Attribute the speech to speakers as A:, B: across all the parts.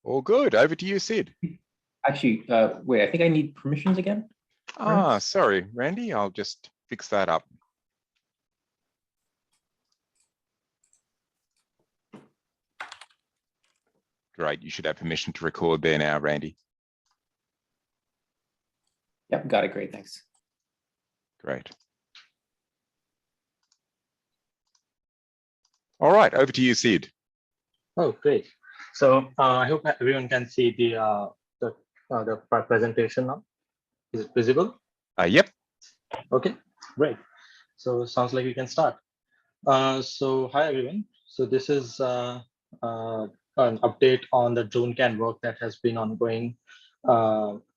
A: All good. Over to you, Sid.
B: Actually, wait, I think I need permissions again.
A: Ah, sorry, Randy. I'll just fix that up. Great. You should have permission to record there now, Randy.
B: Yep, got it. Great, thanks.
A: Great. All right, over to you, Sid.
C: Oh, great. So I hope everyone can see the presentation now. Is it visible?
A: Yep.
C: Okay, great. So sounds like we can start. So hi, everyone. So this is an update on the DroneCAN work that has been ongoing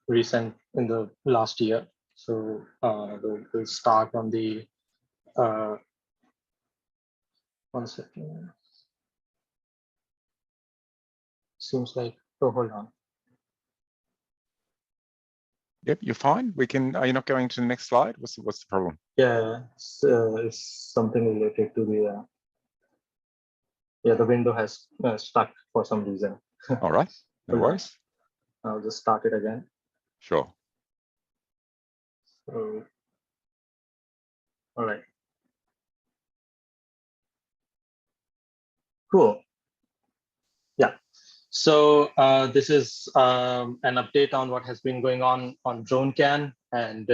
C: recent in the last year. So we'll start on the, one second. Seems like, oh, hold on.
A: Yep, you're fine. We can. Are you not going to the next slide? What's the problem?
C: Yeah, it's something related to the. Yeah, the window has stuck for some reason.
A: All right, no worries.
C: I'll just start it again.
A: Sure.
C: So, all right. Cool. Yeah. So this is an update on what has been going on DroneCAN and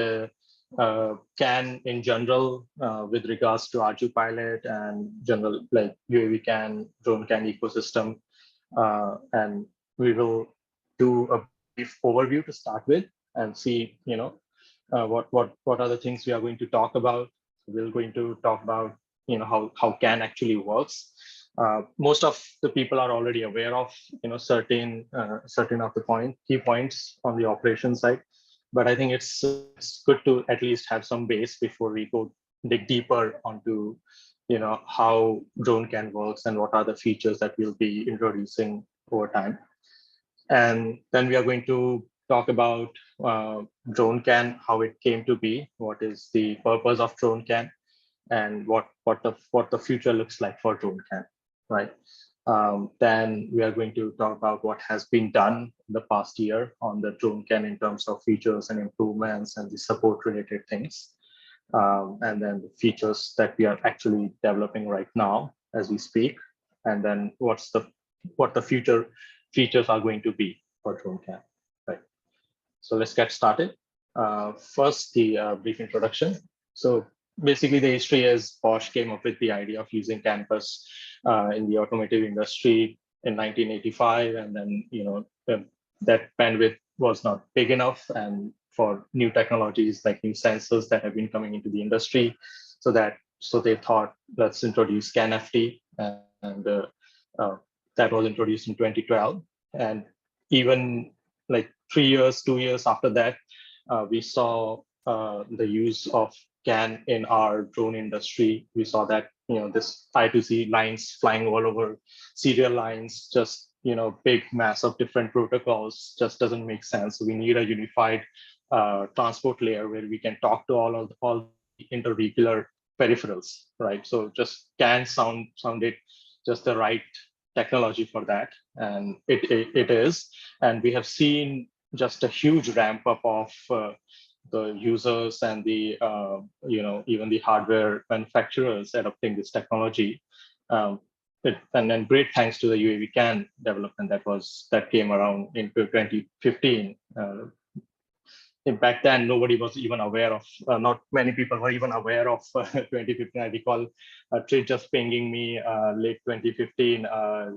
C: CAN in general with regards to RG pilot and general like UAV CAN, DroneCAN ecosystem. And we will do a brief overview to start with and see, what are the things we are going to talk about. We're going to talk about, how CAN actually works. Most of the people are already aware of, certain of the key points on the operation side, but I think it's good to at least have some base before we go dig deeper onto, how DroneCAN works and what are the features that we'll be introducing over time. And then we are going to talk about DroneCAN, how it came to be, what is the purpose of DroneCAN, and what the future looks like for DroneCAN, right? Then we are going to talk about what has been done in the past year on the DroneCAN in terms of features and improvements and the support related things. And then the features that we are actually developing right now as we speak. And then what the future features are going to be for DroneCAN, right? So let's get started. First, the brief introduction. So basically, the history is Bosch came up with the idea of using campus in the automotive industry in 1985, and then that bandwidth was not big enough, and for new technologies like new sensors that have been coming into the industry, so they thought, let's introduce CAN-FT, and that was introduced in 2012, and even like 2 years after that, we saw the use of CAN in our drone industry. We saw that, this I2C lines flying all over, serial lines, just, big mass of different protocols just doesn't make sense. So we need a unified transport layer where we can talk to all the intervehicular peripherals, right? So just CAN sounded just the right technology for that, and it is. And we have seen just a huge ramp up of the users and the even the hardware manufacturers adopting this technology, and then great thanks to the UAV CAN development that came around into 2015. Back then, nobody was even aware of, not many people were even aware of 2015. I recall Trade just pinging me late 2015. Are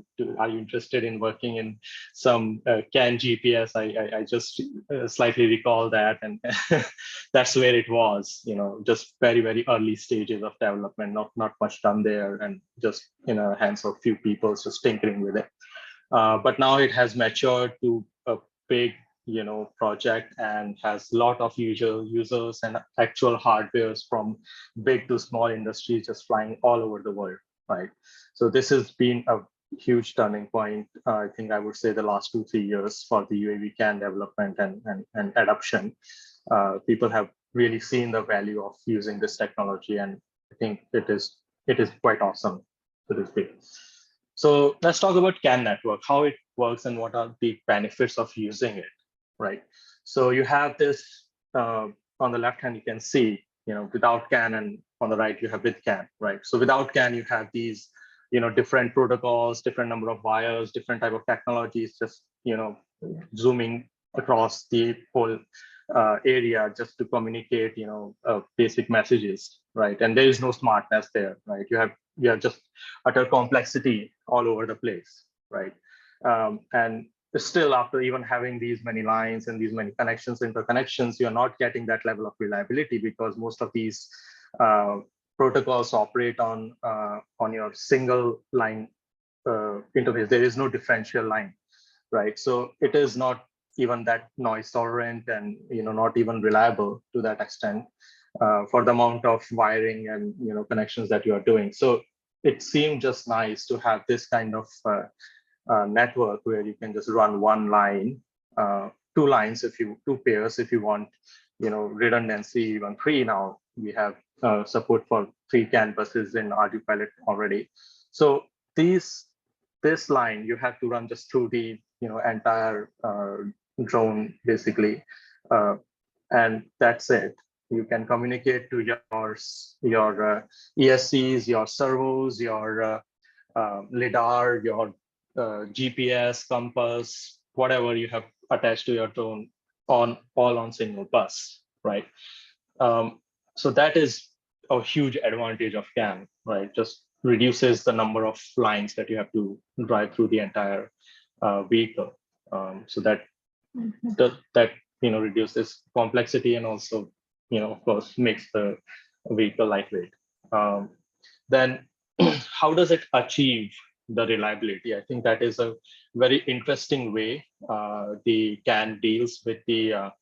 C: you interested in working in some CAN GPS? I just slightly recall that, and that's where it was. Just very, very early stages of development, not much done there, and just hands of few people just tinkering with it. But now it has matured to a big project and has a lot of users and actual hardwares from big to small industries just flying all over the world, right? So this has been a huge turning point. I think I would say the last 2-3 years for the UAV CAN development and adoption. People have really seen the value of using this technology, and I think it is quite awesome to this big. So let's talk about CAN network, how it works and what are the benefits of using it, right? So you have this on the left hand, you can see, without CAN, and on the right, you have with CAN, right? So without CAN, you have these, different protocols, different number of wires, different type of technologies, just, zooming across the whole area just to communicate, basic messages, right? And there is no smartness there, right? You have just utter complexity all over the place, right? And still, after even having these many lines and these many connections, interconnections, you're not getting that level of reliability because most of these protocols operate on your single line interface. There is no differential line, right? So it is not even that noise tolerant and not even reliable to that extent for the amount of wiring and connections that you are doing. So it seemed just nice to have this kind of network where you can just run one line, two lines two pairs if you want, redundancy, even three. Now we have support for 3 CAN buses in RGPilot already. So this line you have to run just through the entire drone basically, and that's it. You can communicate to your ESCs, your servos, your lidar, your GPS, compass, whatever you have attached to your drone, all on single bus, right? So that is a huge advantage of CAN, right? Just reduces the number of lines that you have to drive through the entire vehicle. So that reduces complexity and also of course makes the vehicle lightweight. Then how does it achieve the reliability? I think that is a very interesting way the CAN deals with the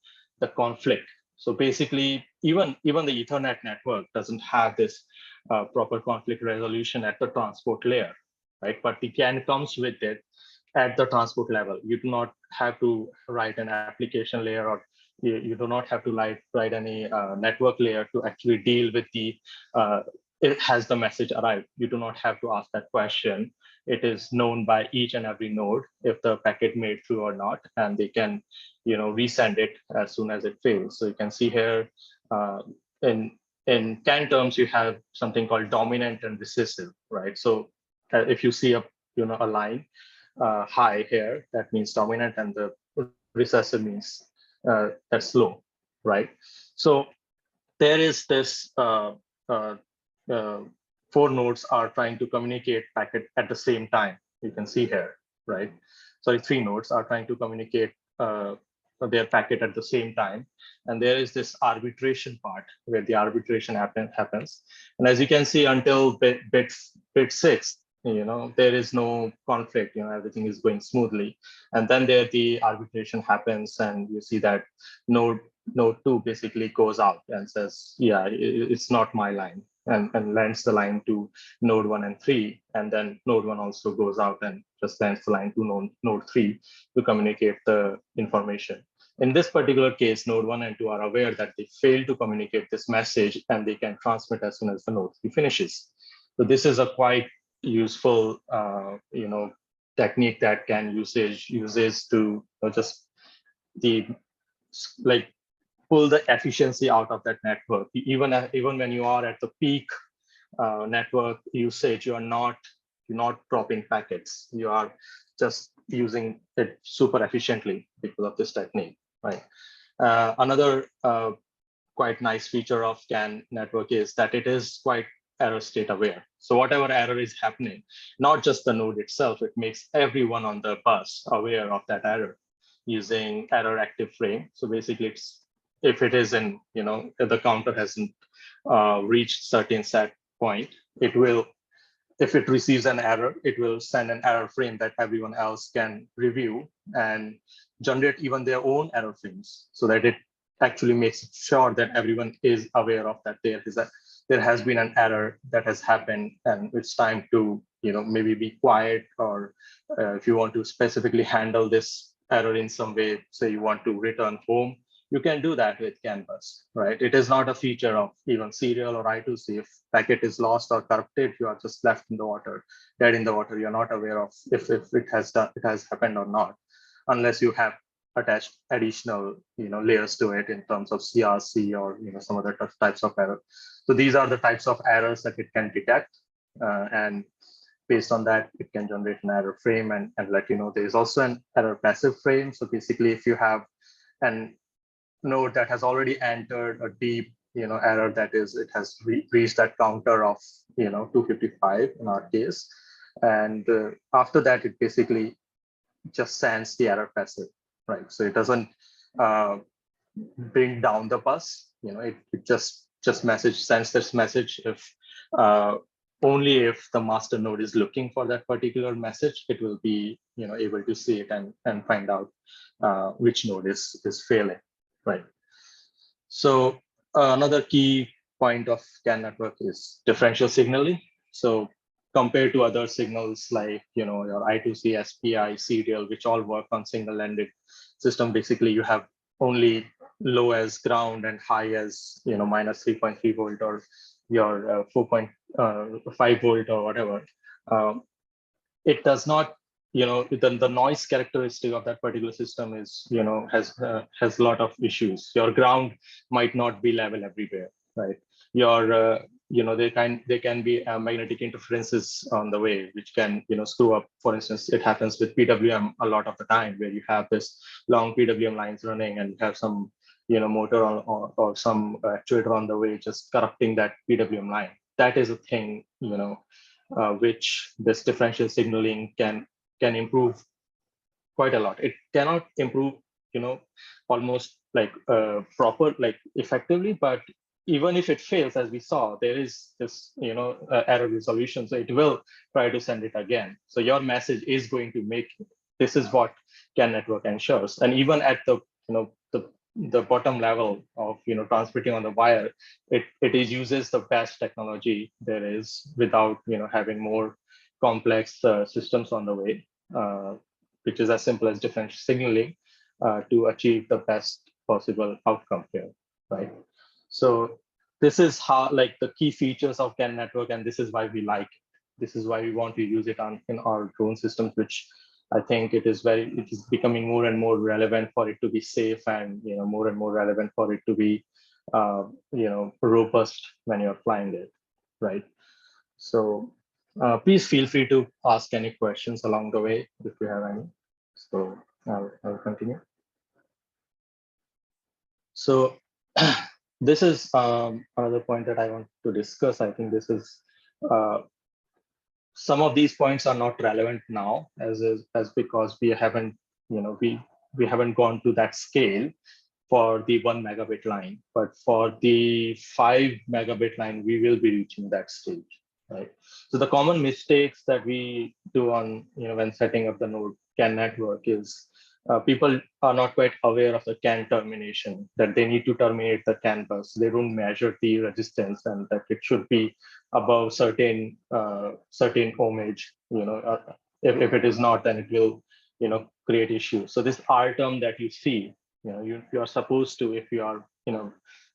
C: conflict. So basically, even the Ethernet network doesn't have this proper conflict resolution at the transport layer, right? But the CAN comes with it at the transport level. You do not have to write an application layer, or you do not have to write any network layer to actually deal with it has the message arrived. You do not have to ask that question. It is known by each and every node if the packet made through or not, and they can resend it as soon as it fails. So you can see here in CAN terms, you have something called dominant and recessive, right? So if you see a line high here, that means dominant, and the recessive means that's low, right? So there is this 4 nodes are trying to communicate packet at the same time. You can see here, right? Sorry, 3 nodes are trying to communicate their packet at the same time. And there is this arbitration part where the arbitration happens. And as you can see, until bit 6, there is no conflict, everything is going smoothly. And then the arbitration happens, and you see that node 2 basically goes out and says, yeah, it's not my line, and lends the line to node 1 and 3. And then node 1 also goes out and just lends the line to node 3 to communicate the information. In this particular case, node 1 and 2 are aware that they failed to communicate this message, and they can transmit as soon as the node 3 finishes. So this is a quite useful technique that CAN uses to just pull the efficiency out of that network. Even when you are at the peak network usage, you're not dropping packets. You are just using it super efficiently because of this technique, right? Another quite nice feature of CAN network is that it is quite error state aware. So whatever error is happening, not just the node itself, it makes everyone on the bus aware of that error using error active frame. So basically, if it is in, if the counter hasn't reached certain set point, it will, if it receives an error, it will send an error frame that everyone else can review and generate even their own error frames, so that it actually makes sure that everyone is aware of that there has been an error that has happened, and it's time to maybe be quiet, or if you want to specifically handle this error in some way, say you want to return home, you can do that with CAN bus, right? It is not a feature of even serial or I2C. If packet is lost or corrupted, you are just left in the water, dead in the water. You're not aware of if it has happened or not, unless you have attached additional layers to it in terms of CRC or some other types of error. So these are the types of errors that it can detect, and based on that, it can generate an error frame and let you know. There is also an error passive frame. So basically, if you have an node that has already entered a deep error, that is, it has reached that counter of 255 in our case, and after that, it basically just sends the error passive, right? So it doesn't bring down the bus. It just sends this message if only if the master node is looking for that particular message, it will be able to see it and find out which node is failing, right? So another key point of CAN network is differential signaling. So compared to other signals like your I2C, SPI, serial, which all work on single-ended system, basically you have only low as ground and high as minus 3.3 volt or your 4.5 volt or whatever. It does not, the noise characteristic of that particular system is has a lot of issues. Your ground might not be level everywhere, right? Your there can be magnetic interferences on the way, which can screw up. For instance, it happens with PWM a lot of the time, where you have this long PWM lines running and you have some motor or some actuator on the way just corrupting that PWM line. That is a thing which this differential signaling can improve quite a lot. It cannot improve almost like proper, like effectively, but even if it fails, as we saw, there is this error resolution, so it will try to send it again. So your message is going to make it. This is what CAN network ensures. And even at the the bottom level of transmitting on the wire, it uses the best technology there is without having more complex systems on the way, which is as simple as differential signaling to achieve the best possible outcome here, right? So this is how, like, the key features of CAN network, and this is why we like it. This is why we want to use it in our drone systems, which I think it is becoming more and more relevant for it to be safe, and more and more relevant for it to be robust when you're flying it, right? So please feel free to ask any questions along the way if you have any. So I'll continue. So this is another point that I want to discuss. I think this is some of these points are not relevant now, as because we haven't we haven't gone to that scale for the 1 megabit line, but for the 5 megabit line, we will be reaching that stage, right? So the common mistakes that we do on when setting up the node CAN network is people are not quite aware of the CAN termination, that they need to terminate the CAN bus. They don't measure the resistance, and that it should be above certain ohmage. If it is not, then it will create issues. So this R term that you see, you are supposed to, if you are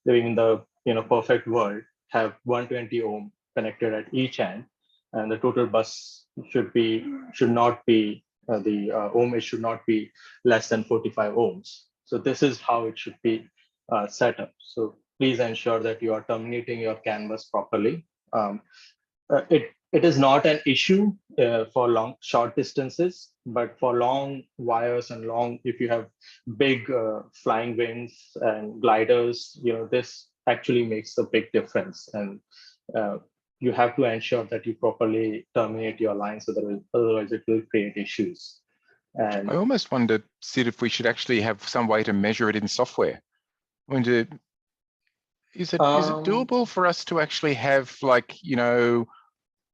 C: living in the perfect world, have 120 ohm connected at each end, and the total bus should not be the ohmage should not be less than 45 ohms. So this is how it should be set up. So please ensure that you are terminating your CAN bus properly. It is not an issue for short distances, but for long wires and if you have big flying wings and gliders, this actually makes a big difference. And you have to ensure that you properly terminate your line, so that otherwise it will create issues. And
A: I almost wondered, Sid, if we should actually have some way to measure it in software. I mean, is it doable for us to actually have, like,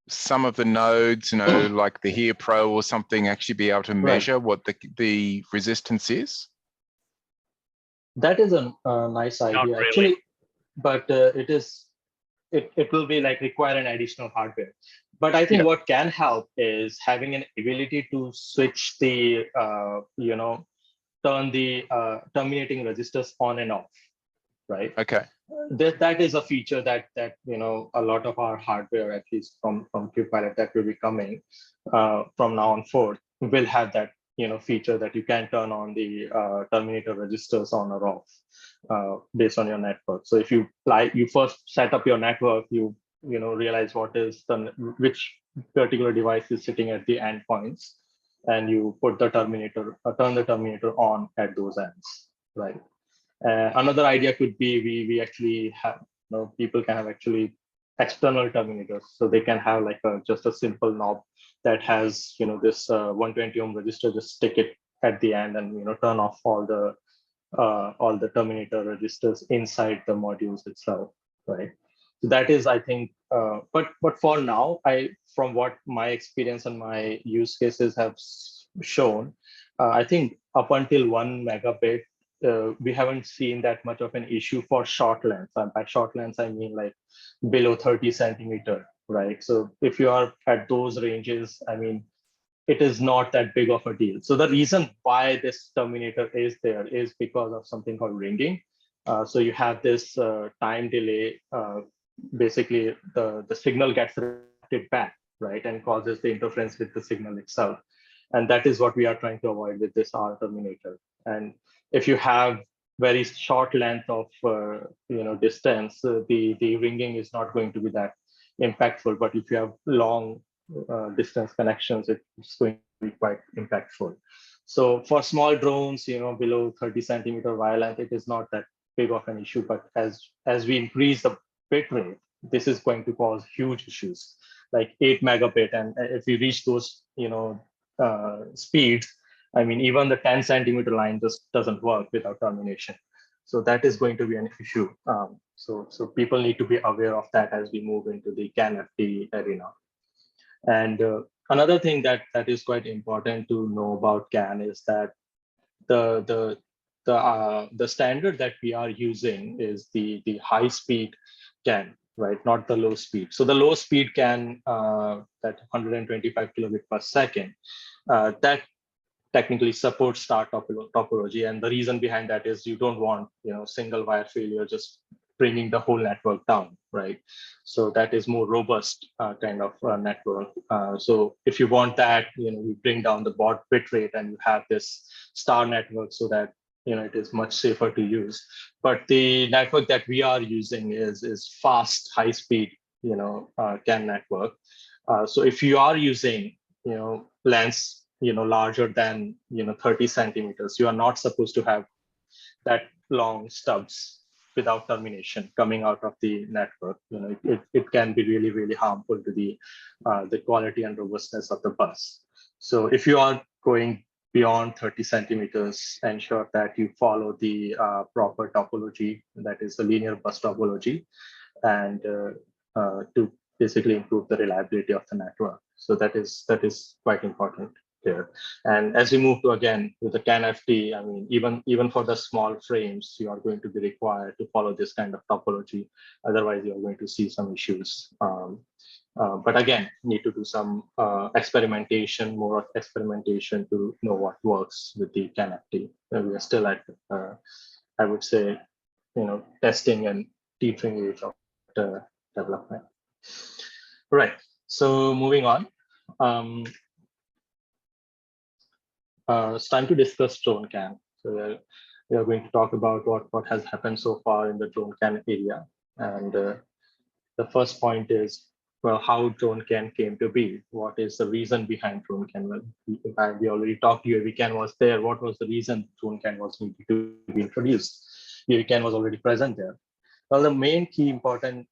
A: some of the nodes, like the Here Pro or something, actually be able to measure what the resistance is?
C: That is a nice idea,
D: really,
C: actually, but it will be like require an additional hardware. But I think what can help is having an ability to switch the turn the terminating registers on and off, right?
A: Okay.
C: That is a feature that a lot of our hardware, at least from QPilot, that will be coming from now on forth, will have that feature that you can turn on the terminator registers on or off based on your network. So if you first set up your network, you realize which particular device is sitting at the endpoints, and you put the terminator, turn the terminator on at those ends, right? Another idea could be we actually have, people can have actually external terminators, so they can have like just a simple knob that has this 120 ohm resistor. Just stick it at the end and turn off all the terminator registers inside the modules itself, right? So that is, I think, but for now, from what my experience and my use cases have shown, I think up until 1 megabit, we haven't seen that much of an issue for short lengths. And by short lengths, I mean like below 30 centimeter, right? So if you are at those ranges, I mean, it is not that big of a deal. So the reason why this terminator is there is because of something called ringing. So you have this time delay. Basically, the signal gets reflected back, right, and causes the interference with the signal itself. And that is what we are trying to avoid with this R terminator. And if you have very short length of distance, the ringing is not going to be that impactful. But if you have long distance connections, it's going to be quite impactful. So for small drones, below 30 centimeter wire length, it is not that big of an issue. But as we increase the bit rate, this is going to cause huge issues, like 8 megabit. And if we reach those speeds, I mean, even the 10 centimeter line just doesn't work without termination. So that is going to be an issue. So people need to be aware of that as we move into the CAN FD arena. And another thing that is quite important to know about CAN is that the standard that we are using is the high speed CAN, right? Not the low speed. So the low speed CAN, that 125 kilobit per second, that technically supports star topology. And the reason behind that is you don't want single wire failure just bringing the whole network down, right? So that is more robust kind of network. So if you want that, you bring down the bit rate and you have this star network so that it is much safer to use. But the network that we are using is fast, high speed CAN network. So if you are using lengths larger than 30 centimeters, you are not supposed to have that long stubs without termination coming out of the network. It can be really, really harmful to the quality and robustness of the bus. So if you are going beyond 30 centimeters, ensure that you follow the proper topology, that is the linear bus topology, and to basically improve the reliability of the network. So that is quite important there. And as we move to, again, with the CAN FD, I mean, even for the small frames, you are going to be required to follow this kind of topology. Otherwise, you are going to see some issues. But again, need to do some experimentation, more experimentation to know what works with the CAN FD. And we are still at, I would say, testing and teaching age of the development. Right. So moving on. It's time to discuss DroneCAN. So we are going to talk about what has happened so far in the DroneCAN area. And the first point is, well, how DroneCAN came to be. What is the reason behind DroneCAN? Well, we already talked, UAVCAN was there. What was the reason DroneCAN was needed to be introduced? UAVCAN was already present there. Well, the main key important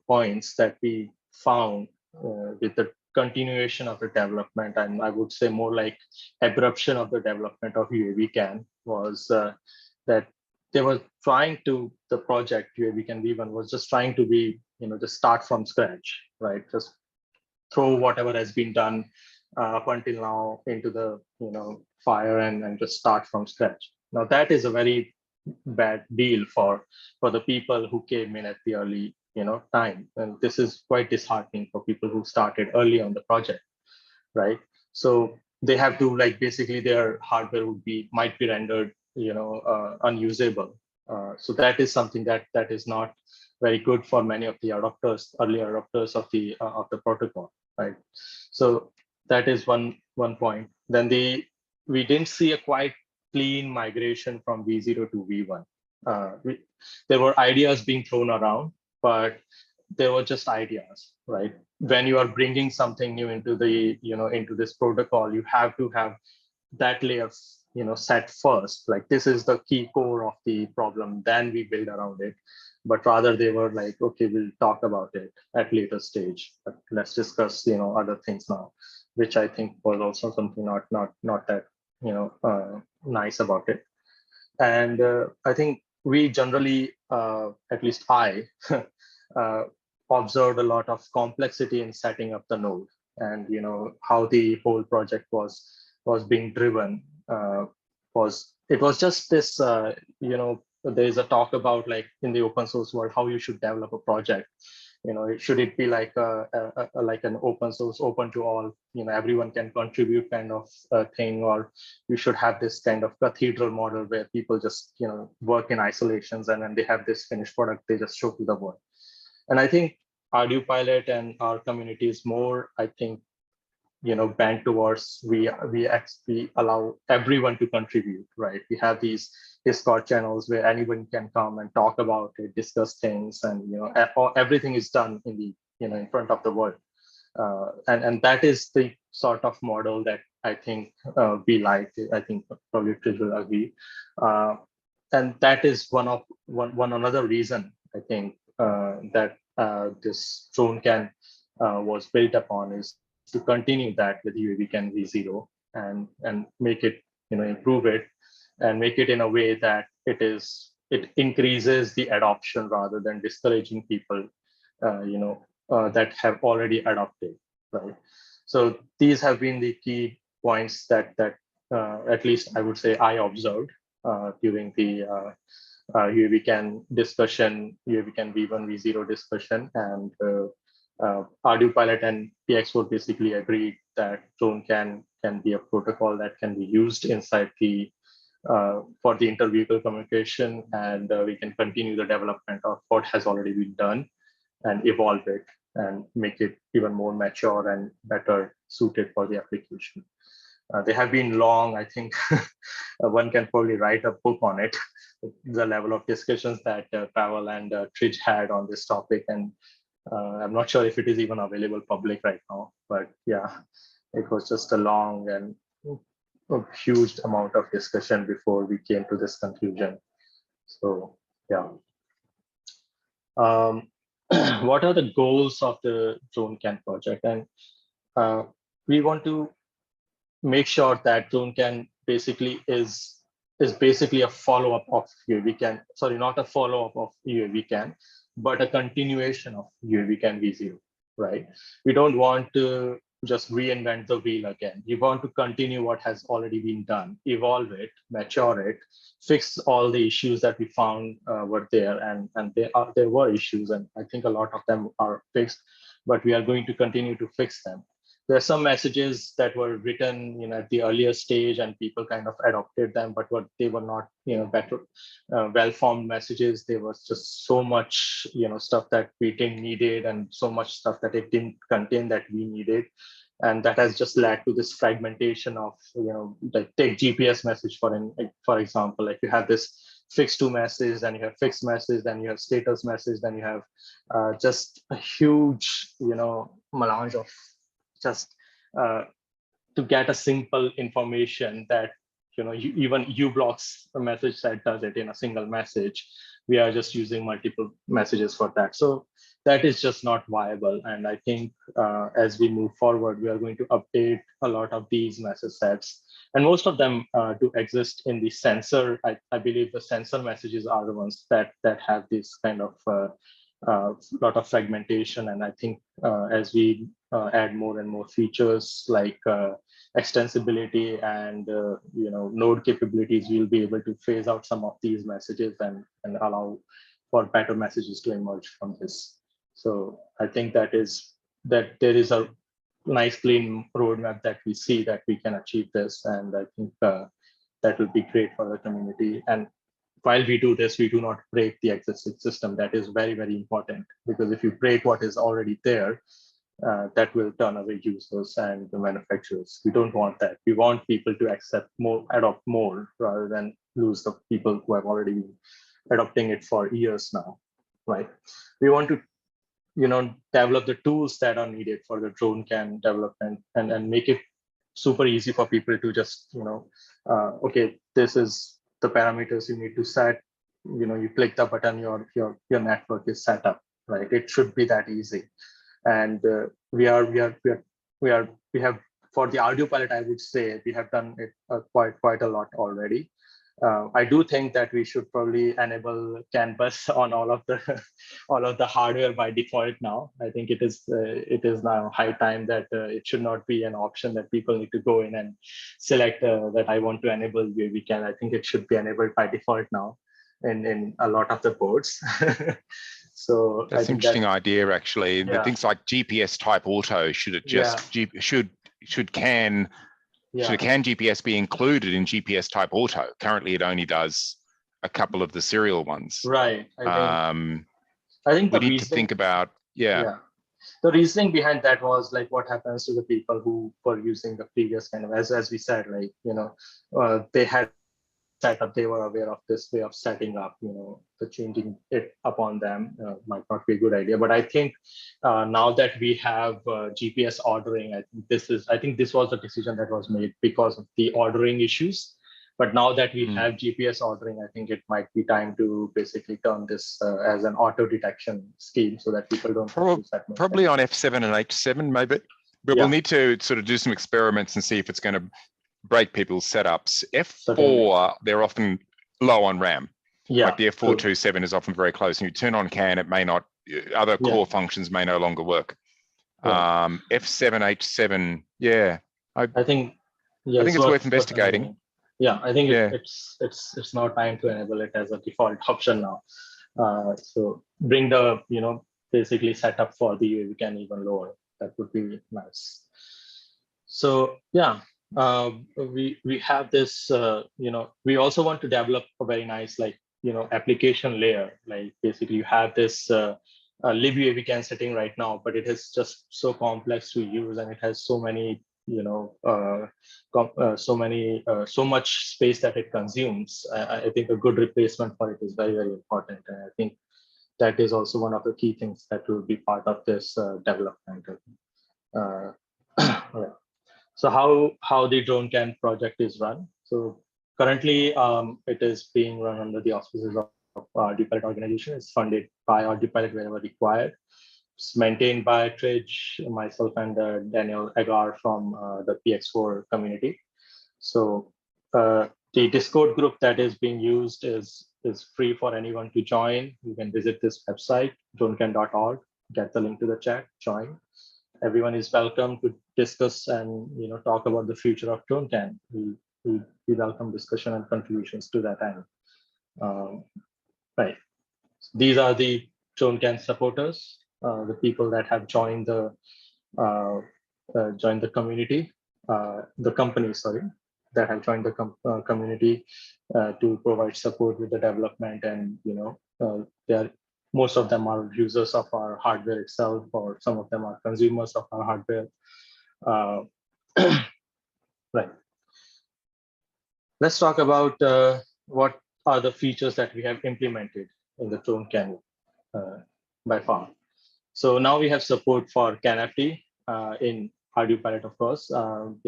C: points that we found with the continuation of the development, and I would say more like abruption of the development of UAVCAN, was that they were trying to, the project UAVCAN V1 was just trying to be, just start from scratch, right? Just throw whatever has been done up until now into the, fire and just start from scratch. Now that is a very bad deal for the people who came in at the early time, and this is quite disheartening for people who started early on the project, right? So they have to like basically their hardware might be rendered unusable. So that is something that is not very good for many of the early adopters of the protocol, right? So that is one point. Then we didn't see a quite clean migration from V0 to V1. There were ideas being thrown around, but they were just ideas, right? When you are bringing something new into the into this protocol, you have to have that layer set first. Like this is the key core of the problem, then we build around it. But rather they were like, okay, we'll talk about it at later stage, but let's discuss other things now, which I think was also something not that nice about it. And I think we generally, at least I, observed a lot of complexity in setting up the node, and how the whole project was being driven. It was just this, there is a talk about like in the open source world how you should develop a project. Should it be like like an open source, open to all, everyone can contribute kind of thing, or you should have this kind of cathedral model where people just work in isolations, and then they have this finished product they just show to the world. And I think ArduPilot and our community is more, I think, bent towards we allow everyone to contribute, right? We have these Discord channels where anyone can come and talk about it, discuss things, and everything is done in the in front of the world, and that is the sort of model that I think we like. I think probably Trish will agree, and that is one another reason I think that this DroneCAN was built upon, is to continue that with UAVCAN V0 and make it, improve it and make it in a way that it increases the adoption rather than discouraging people, that have already adopted, right? So these have been the key points that at least I would say I observed during the UAVCAN discussion, UAVCAN V1, V0 discussion, and ArduPilot and PX4 basically agreed that DroneCAN can be a protocol that can be used inside the for the inter-vehicle communication, and we can continue the development of what has already been done and evolve it and make it even more mature and better suited for the application. They have been long. I think one can probably write a book on it, the level of discussions that Pavel and Trij had on this topic. And I'm not sure if it is even available public right now, but yeah, it was just a long and a huge amount of discussion before we came to this conclusion. So yeah. What are the goals of the DroneCAN project? And we want to make sure that DroneCAN basically is basically a follow-up of UAVCAN, sorry, not a follow-up of UAVCAN, but a continuation of UAVCAN V0, right? We don't want to just reinvent the wheel again. We want to continue what has already been done, evolve it, mature it, fix all the issues that we found were there, and there were issues, and I think a lot of them are fixed, but we are going to continue to fix them. There are some messages that were written, at the earlier stage, and people kind of adopted them, but they were not, better, well-formed messages. There was just so much, stuff that we didn't needed, and so much stuff that it didn't contain that we needed, and that has just led to this fragmentation of, like take GPS message for example, like you have this fixed to message, then you have fixed message, then you have status message, then you have just a huge, melange of just to get a simple information that even uBlocks a message that does it in a single message. We are just using multiple messages for that, so that is just not viable. And I think as we move forward, we are going to update a lot of these message sets, and most of them do exist in the sensor. I believe the sensor messages are the ones that have this kind of lot of fragmentation. And I think as we add more and more features like extensibility and node capabilities, we'll be able to phase out some of these messages and allow for better messages to emerge from this. So I think that there is a nice clean roadmap that we see that we can achieve this. And I think that will be great for the community. And while we do this, we do not break the existing system. That is very, very important, because if you break what is already there, that will turn away users and the manufacturers. We don't want that. We want people to accept more, adopt more, rather than lose the people who have already been adopting it for years now, right? We want to, develop the tools that are needed for the DroneCAN development, and make it super easy for people to just, okay, this is the parameters you need to set. You click the button, your network is set up, right? It should be that easy. And we have, for the audio pilot, I would say we have done it quite a lot already. I do think that we should probably enable CAN bus on all of the hardware by default now. I think it is now high time that it should not be an option that people need to go in and select that I want to enable UAV CAN. I think it should be enabled by default now in a lot of the boards. So
A: that's an interesting idea, actually.
C: Yeah.
A: Things like GPS type auto, should it just should CAN GPS be included in GPS type auto? Currently, it only does a couple of the serial ones.
C: Right. I think
A: we need to think about
C: The reasoning behind that was like, what happens to the people who were using the previous kind of, as we said, like, they had set up, they were aware of this way of setting up, the changing it upon them might not be a good idea. But I think now that we have GPS ordering, I think this was the decision that was made because of the ordering issues. But now that we have GPS ordering, I think it might be time to basically turn this as an auto detection scheme, so that people don't use that.
A: Probably on F7 and H7, maybe. But we'll need to sort of do some experiments and see if it's going to break people's setups. F4, they're often low on RAM. Like the F427 is often very close. And you turn on CAN, it may not, other core functions may no longer work. F7, H7, I think it's worth investigating.
C: I think it's now time to enable it as a default option now. So bring the, basically setup for the UAV CAN even lower. That would be nice. So we have this, we also want to develop a very nice, like, application layer. Like, basically you have this libuAV CAN setting right now, but it is just so complex to use, and it has so many, so much space that it consumes. I think a good replacement for it is very, very important. And I think that is also one of the key things that will be part of this development. So how the DroneCAN project is run. So currently it is being run under the auspices of DPilot organization. It's funded by DPilot wherever required. It's maintained by Tridge, myself, and Daniel Agar from the PX4 community. So the Discord group that is being used is free for anyone to join. You can visit this website, dronecan.org, get the link to the chat, join. Everyone is welcome to discuss and talk about the future of DroneCAN. We welcome discussion and contributions to that end. Right. These are the DroneCAN supporters, the people that have joined the community, the company, sorry, that have joined the community to provide support with the development. And most of them are users of our hardware itself, or some of them are consumers of our hardware. Right. Let's talk about what are the features that we have implemented in the DroneCAN by far. So now we have support for CANFD in AudioPilot, of course. I'm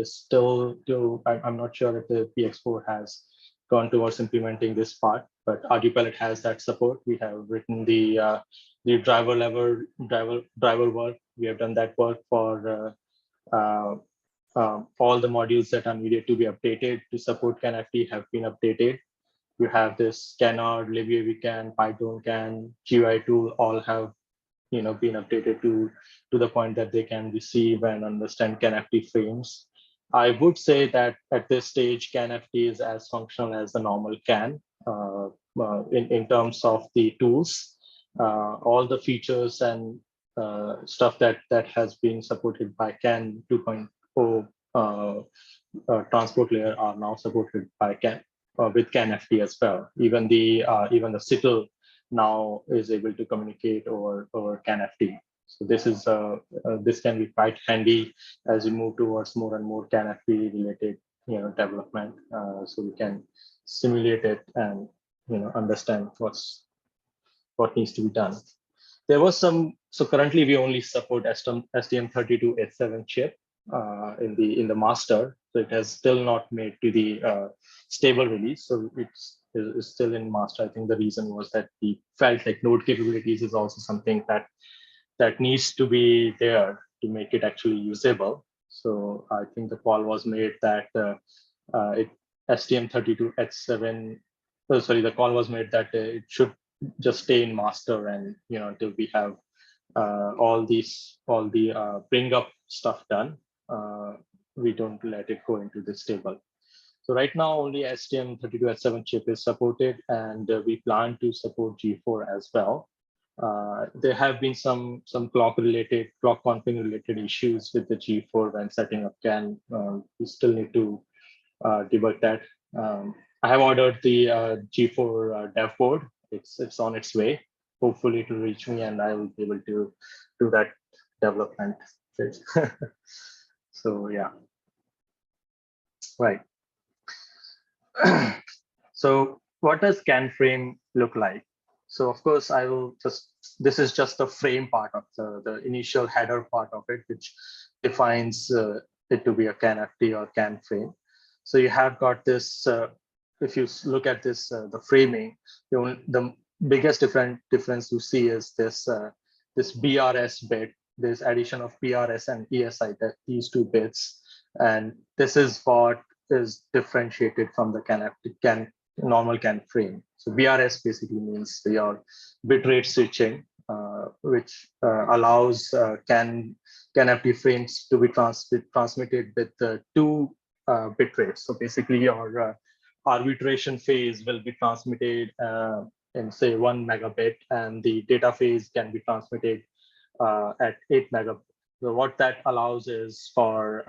C: not sure if the PX4 has gone towards implementing this part, but AudioPilot has that support. We have written the driver work. We have done that work for all the modules that are needed to be updated to support CANFD have been updated. You have this scanner, libuAV CAN, PyDroneCAN, GUI tool, all have been updated to the point that they can receive and understand CANFD frames. I would say that at this stage, CANFD is as functional as the normal CAN in terms of the tools. All the features and stuff that has been supported by CAN 2.0 transport layer are now supported by CAN with CAN-FT as well. Even the CITL now is able to communicate over CAN-FT. So this can be quite handy as we move towards more and more CAN-FT related development. So we can simulate it and understand what needs to be done. There was some. So currently we only support STM32H7 chip in the master. So it has still not made to the stable release. So it's still in master. I think the reason was that we felt like node capabilities is also something that needs to be there to make it actually usable. So I think the call was made that STM32H7. The call was made that it should just stay in master, and until we have all the bring up stuff done, we don't let it go into this table. So right now only STM32H7 chip is supported, and we plan to support G4 as well. There have been some clock config related issues with the G4 when setting up CAN. We still need to debug that. I have ordered the G4 dev board. It's on its way. Hopefully it will reach me and I will be able to do that development phase. So yeah, right. So what does CAN frame look like? So of course this is just the frame part of the initial header part of it, which defines it to be a CAN-FT or CAN frame. So you have got this, if you look at this, the framing, the biggest difference you see is this BRS bit, this addition of BRS and ESI, these two bits. And this is what is differentiated from the normal CAN frame. So BRS basically means your bitrate switching, which allows CAN-FT frames to be transmitted with two bit rates. So basically your arbitration phase will be transmitted in say 1 megabit, and the data phase can be transmitted at 8 megabit. So what that allows is for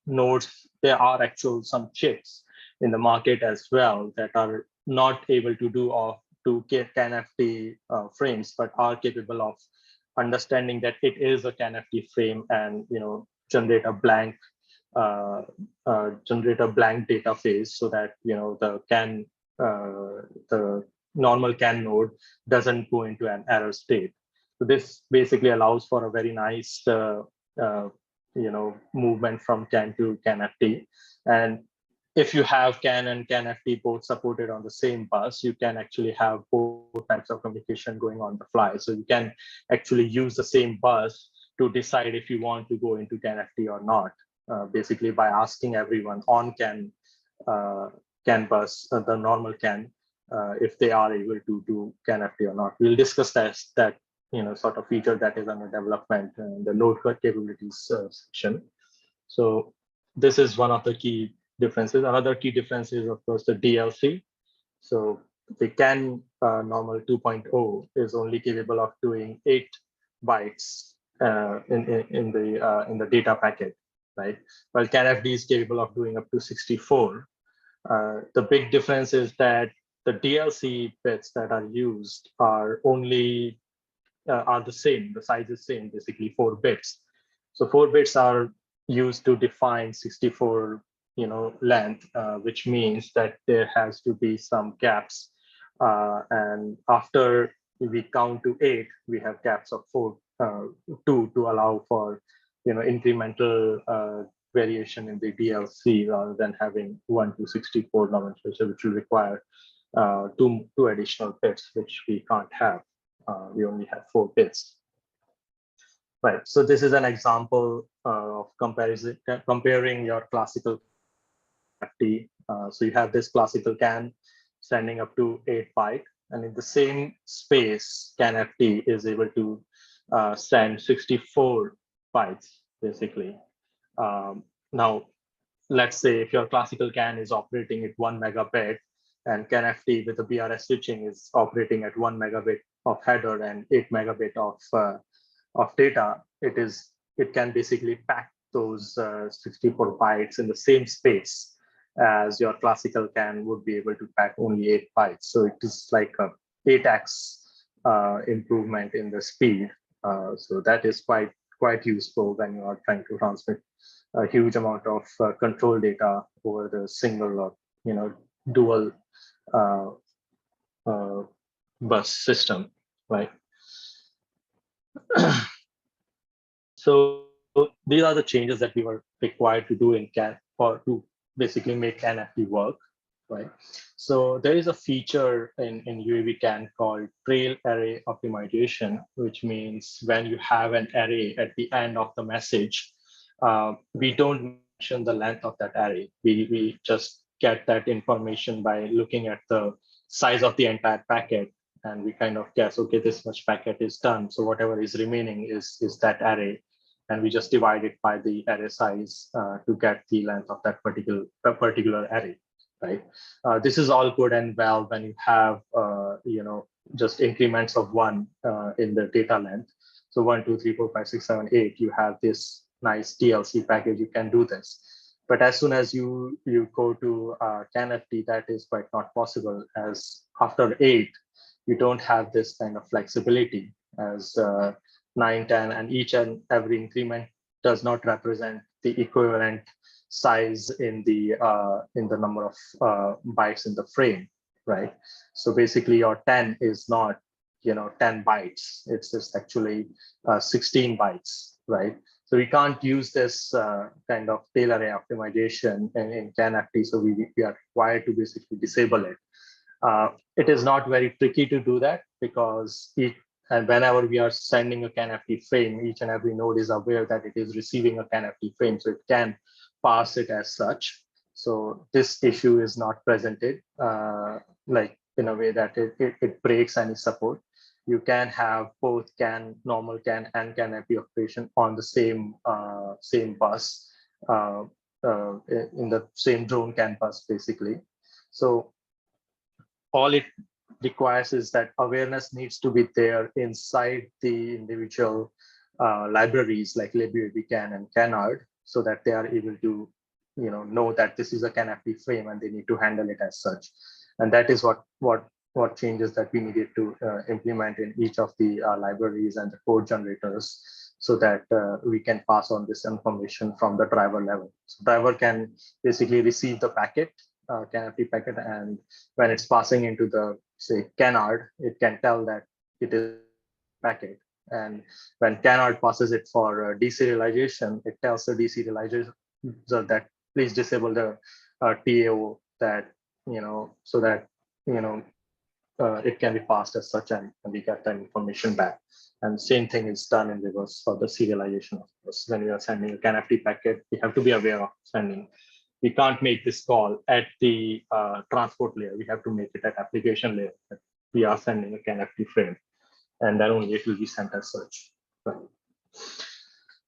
C: nodes, there are some chips in the market as well that are not able to do CAN-FT frames, but are capable of understanding that it is a CAN-FT frame and generate a blank data phase, so that the normal CAN node doesn't go into an error state. So this basically allows for a very nice movement from CAN to CAN-FT. And if you have CAN and CAN-FT both supported on the same bus, you can actually have both types of communication going on the fly. So you can actually use the same bus to decide if you want to go into CAN-FT or not, basically by asking everyone on CAN bus, the normal CAN, if they are able to do CAN-FT or not. We'll discuss that sort of feature that is under development in the node capabilities section. So this is one of the key differences. Another key difference is, of course, the DLC. So the CAN normal 2.0 is only capable of doing 8 bytes in the data packet, right? While CAN-FT is capable of doing up to 64. The big difference is that the DLC bits that are used are only are the same. The size is same, basically 4 bits. So 4 bits are used to define 64 length, which means that there has to be some gaps. And after we count to 8, we have gaps of 2 to allow for incremental variation in the DLC, rather than having 1 to 64 nomenclature, which will require two additional bits, which we can't have. We only have 4 bits. Right. So this is an example of comparing your classical FT. So you have this classical CAN sending up to 8 byte, and in the same space, CAN-FT is able to send 64 bytes, basically. Now, let's say if your classical CAN is operating at 1 megabit, and CAN-FT with the BRS switching is operating at 1 megabit of header and 8 megabit of of data, it can basically pack those 64 bytes in the same space as your classical CAN would be able to pack only 8 bytes. So it is like a 8x improvement in the speed. So that is quite useful when you are trying to transmit a huge amount of control data over the single or dual bus system, right? So these are the changes that we were required to do in CAN or to basically make CAN-FD work, right? So there is a feature in UAV CAN called trail array optimization, which means when you have an array at the end of the message, we don't mention the length of that array. We just get that information by looking at the size of the entire packet, and we kind of guess, okay, this much packet is done. So whatever is remaining is that array. And we just divide it by the array size to get the length of that particular array, right? This is all good and well when you have, just increments of 1 in the data length. So 1, 2, 3, 4, 5, 6, 7, 8, you have this nice TLC package, you can do this. But as soon as you go to CAN-FD, that is quite not possible, as after 8, you don't have this kind of flexibility as 9, 10, and each and every increment does not represent the equivalent size in the number of bytes in the frame, right? So basically your 10 is not 10 bytes, it's just actually 16 bytes, right? So we can't use this kind of tail array optimization in CAN-FD, so we are required to basically disable it. It is not very tricky to do that because and whenever we are sending a CAN-FD frame, each and every node is aware that it is receiving a CAN-FD frame, so it can parse it as such. So this issue is not presented like in a way that it breaks any support. You can have both normal CAN and CAN-FD operation on the same bus in the same DroneCAN bus, basically. So all it requires is that awareness needs to be there inside the individual libraries like libuavcan and canard, so that they are able to know that this is a CAN-FD frame and they need to handle it as such. And that is what changes that we needed to implement in each of the libraries and the code generators, so that we can pass on this information from the driver level. So driver can basically receive the packet, CAN-FD packet, and when it's passing into the, say, canard, it can tell that it is packet. And when canard passes it for deserialization, it tells the deserializer that please disable the TAO, that so that it can be passed as such, and we get that information back. And same thing is done in reverse for the serialization of course. When we are sending a CAN-FD packet, we have to be aware of sending. We can't make this call at the transport layer. We have to make it at application layer. We are sending a CAN-FD frame, and then only it will be sent as such. Right.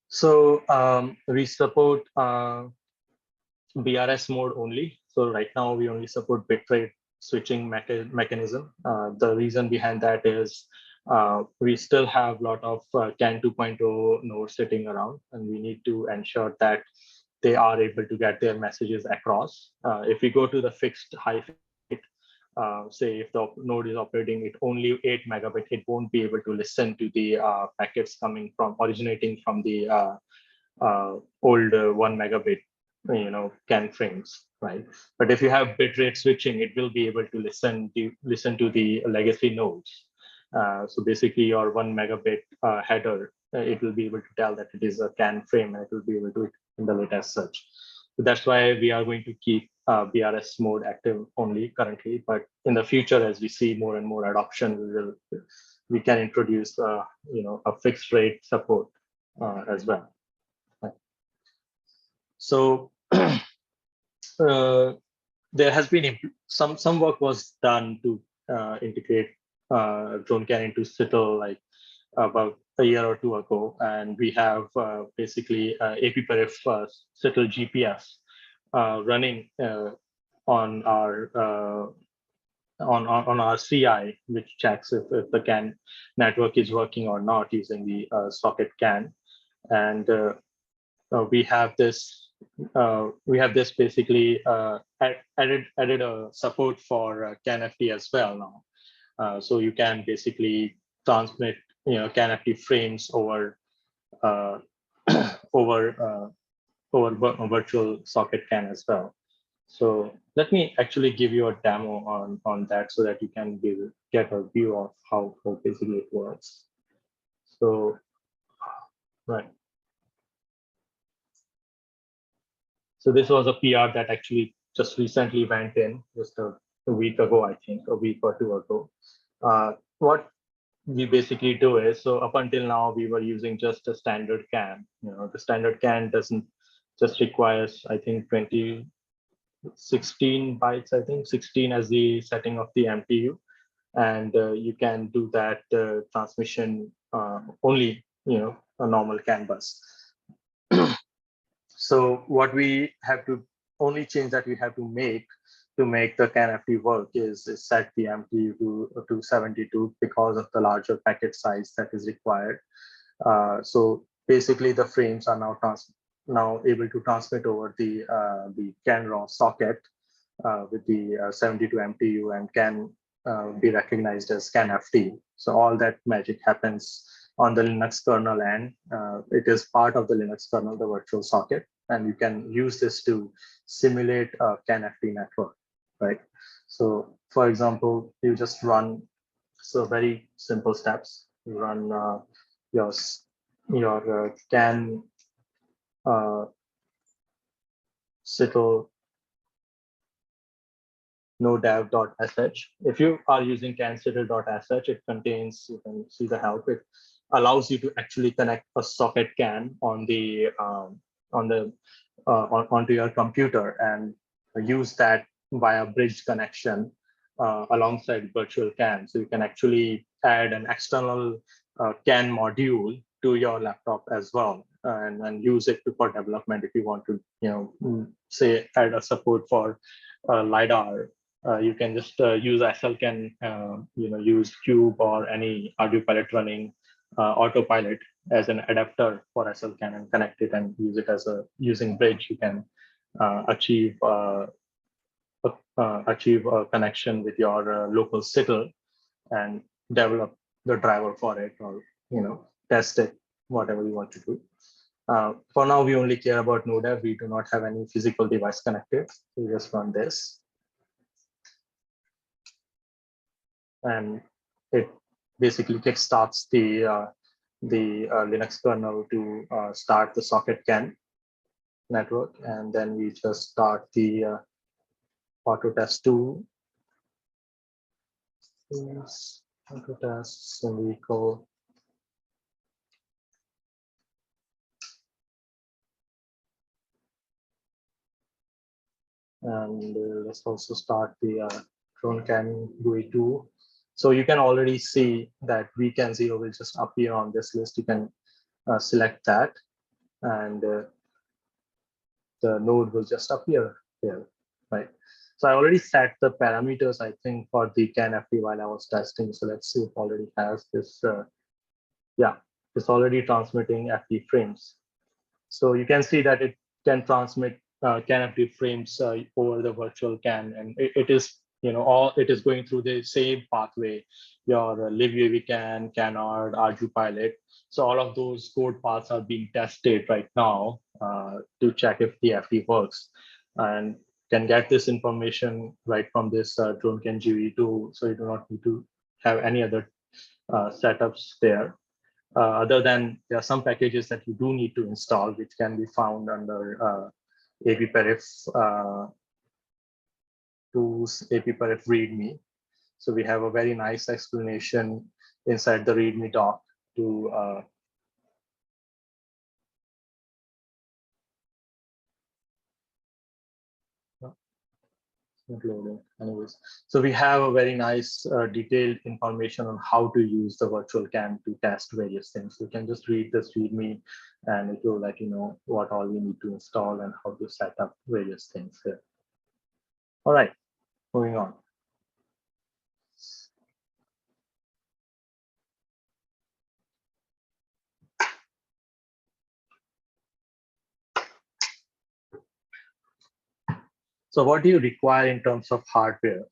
C: So we support BRS mode only. So right now we only support bitrate switching mechanism. The reason behind that is we still have a lot of CAN 2.0 nodes sitting around, and we need to ensure that they are able to get their messages across. If we go to the fixed high rate, say if the node is operating at only 8 megabit, it won't be able to listen to the packets originating from the old 1 megabit CAN frames, right? But if you have bitrate switching, it will be able to listen to the legacy nodes. So basically your 1 megabit header, it will be able to tell that it is a CAN frame, and it will be able to handle it as such. So that's why we are going to keep BRS mode active only currently, but in the future, as we see more and more adoption, we can introduce a fixed rate support as well. Right. So there has been some work was done to integrate DroneCAN into CITL like about a year or two ago, and we have basically APPRF CITL GPS running on our on our CI, which checks if the CAN network is working or not using the socket CAN. And we have this basically added a support for CAN-FT as well now. So you can basically transmit CAN-FT frames over over virtual socket CAN as well. So let me actually give you a demo on that so that you can get a view of how basically it works. So, right. So this was a PR that actually just recently went in just a week ago, I think, a week or two ago. What we basically do is, so up until now, we were using just a standard CAN. The standard CAN doesn't just requires, I think, 16 bytes, I think 16 as the setting of the MTU. And you can do that transmission only, a normal CAN bus. So what we have to, only change that we have to make the CAN-FT work is set the MTU to 72 because of the larger packet size that is required. So basically the frames are now able to transmit over the CAN raw socket with the 72 MTU and can be recognized as CAN-FT. So all that magic happens on the Linux kernel, and it is part of the Linux kernel, the virtual socket, and you can use this to simulate a CAN-FT network, right? So for example, you just run, so very simple steps. You run your CAN citl nodev.sh. If you are using cancitl.sh, it contains, you can see the help. It allows you to actually connect a socket CAN onto your computer and use that via bridge connection alongside virtual CAN. So you can actually add an external CAN module to your laptop as well, and use it for development if you want to, say add a support for LiDAR. You can just use SLCAN, use Cube or any ArduPilot running autopilot as an adapter for SLCAN and connect it and use it as using bridge. You can achieve a connection with your local citl and develop the driver for it, or test it, whatever you want to do. For now, we only care about Nodev. We do not have any physical device connected. We just run this. And it basically kickstarts the Linux kernel to start the socket CAN network, and then we just start the autotest 2. Yes, autotests, and we go. And let's also start the DroneCAN GUI 2. So you can already see that VCAN 0 will just appear on this list. You can select that, and the node will just appear there, right? So I already set the parameters, I think, for the CAN-FT while I was testing. So let's see if it already has this. Yeah, it's already transmitting FT frames. So you can see that it can transmit CAN-FT frames over the virtual CAN, and it is, it is going through the same pathway, your libuav CAN, Canard, ArduPilot. So all of those code paths are being tested right now to check if the FT works, and can get this information right from this DroneCAN GUI tool. So you do not need to have any other setups there. Other than there are some packages that you do need to install, which can be found under apperif tools, apperif README. So we have a very nice explanation inside the README doc to not loading. Anyways, so we have a very nice detailed information on how to use the virtual CAN to test various things. You can just read this README, and it will let you know what all you need to install and how to set up various things here. All right, moving on. So what do you require in terms of hardware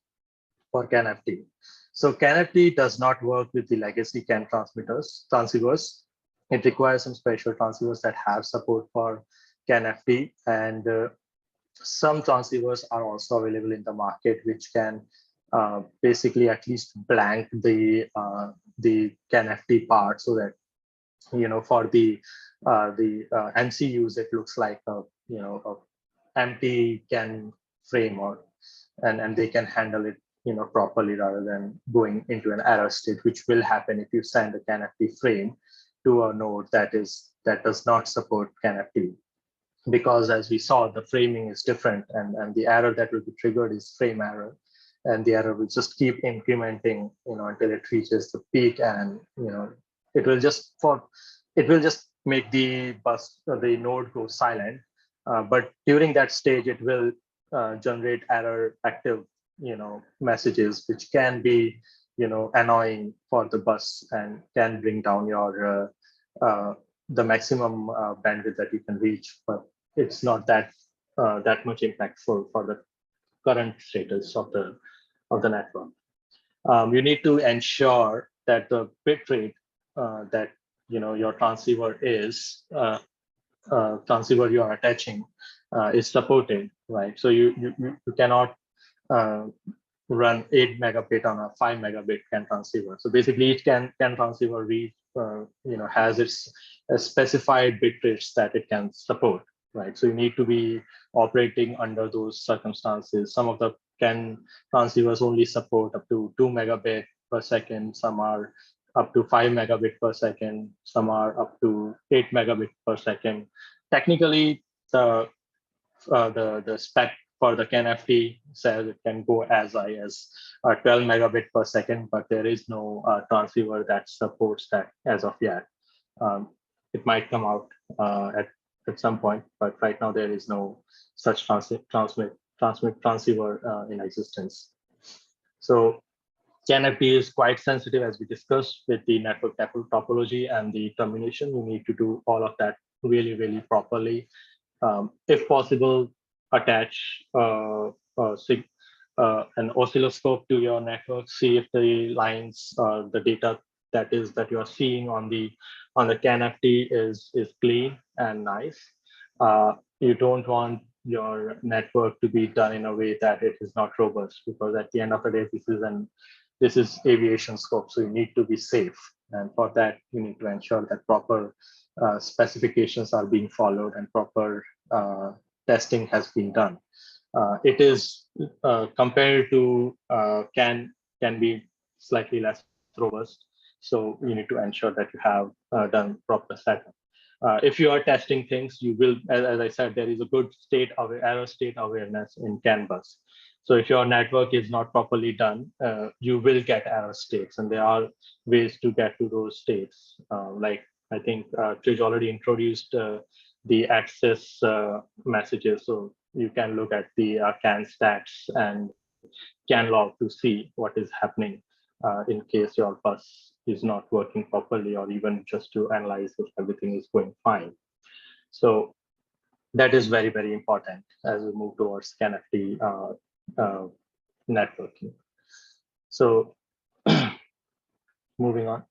C: for CAN-FT? So CAN-FT does not work with the legacy CAN transceivers. It requires some special transceivers that have support for CAN-FT, and some transceivers are also available in the market which can basically at least blank the CAN-FT part, so that for the MCUs it looks like a empty CAN frame, and they can handle it properly, rather than going into an error state, which will happen if you send a CAN-FT frame to a node that does not support CAN-FT. Because as we saw, the framing is different, and the error that will be triggered is frame error, and the error will just keep incrementing until it reaches the peak, and it will just make the bus or the node go silent, but during that stage it will generate error active messages, which can be annoying for the bus and can bring down your the maximum bandwidth that you can reach, but it's not that much impactful for the current status of the network. You need to ensure that the bit rate that your transceiver transceiver you are attaching is supported, right? So you cannot run 8 megabit on a 5 megabit CAN transceiver. So basically, each CAN transceiver has its specified bit rates that it can support, right? So you need to be operating under those circumstances. Some of the CAN transceivers only support up to 2 megabit per second. Some are up to 5 megabit per second. Some are up to 8 megabit per second. Technically, the spec for the CAN-FT says it can go as high as 12 megabit per second, but there is no transceiver that supports that as of yet. It might come out at some point, but right now there is no such transmit transceiver in existence. So CAN-FT is quite sensitive, as we discussed, with the network topology and the termination. You need to do all of that really, really properly. If possible, attach an oscilloscope to your network, see if the lines, the data that you are seeing on the CAN-FT is clean and nice. You don't want your network to be done in a way that it is not robust, because at the end of the day, this is aviation scope, so you need to be safe, and for that you need to ensure that proper specifications are being followed and proper testing has been done. It is compared to can be slightly less robust, so you need to ensure that you have done proper setup. If you are testing things, you will, as I said, there is a good error state awareness in CAN bus. So if your network is not properly done, you will get error states, and there are ways to get to those states. Like I think Trij already introduced the access messages, so you can look at the CAN stats and CAN log to see what is happening in case your bus is not working properly, or even just to analyze if everything is going fine. So that is very, very important as we move towards CAN-FT networking. So moving on.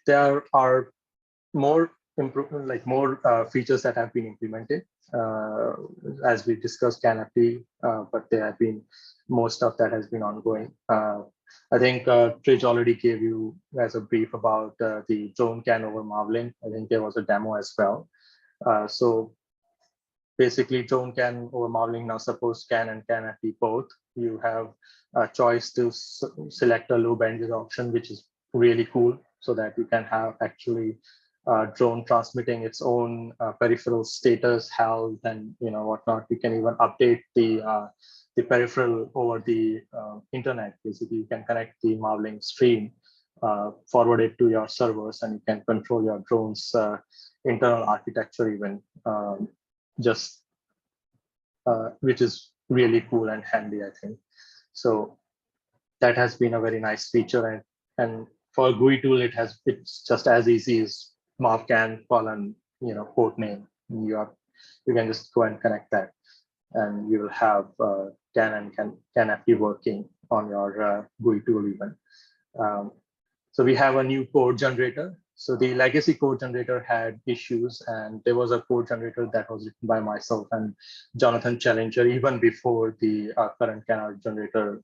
C: There are more improvement, more features that have been implemented as we discussed CAN-FT, but there have been more stuff that has been ongoing. I think Trij already gave you as a brief about the DroneCAN over Marvlin. I think there was a demo as well. So basically, DroneCAN over Marvlin now supports CAN and CAN-FT both. You have a choice to select a low bandwidth option, which is really cool, so that you can have actually drone transmitting its own peripheral status, health, and whatnot. You can even update the peripheral over the internet. Basically, you can connect the Marvlin stream, forward it to your servers, and you can control your drone's internal architecture even, which is really cool and handy, I think. So that has been a very nice feature, and for a GUI tool, it's just as easy as marvcan : port name. You are you can just go and connect that, and you will have CAN and CANFD working on your GUI tool even. So we have a new code generator. So the legacy code generator had issues, and there was a code generator that was written by myself and Jonathan Challenger even before the current CAN generator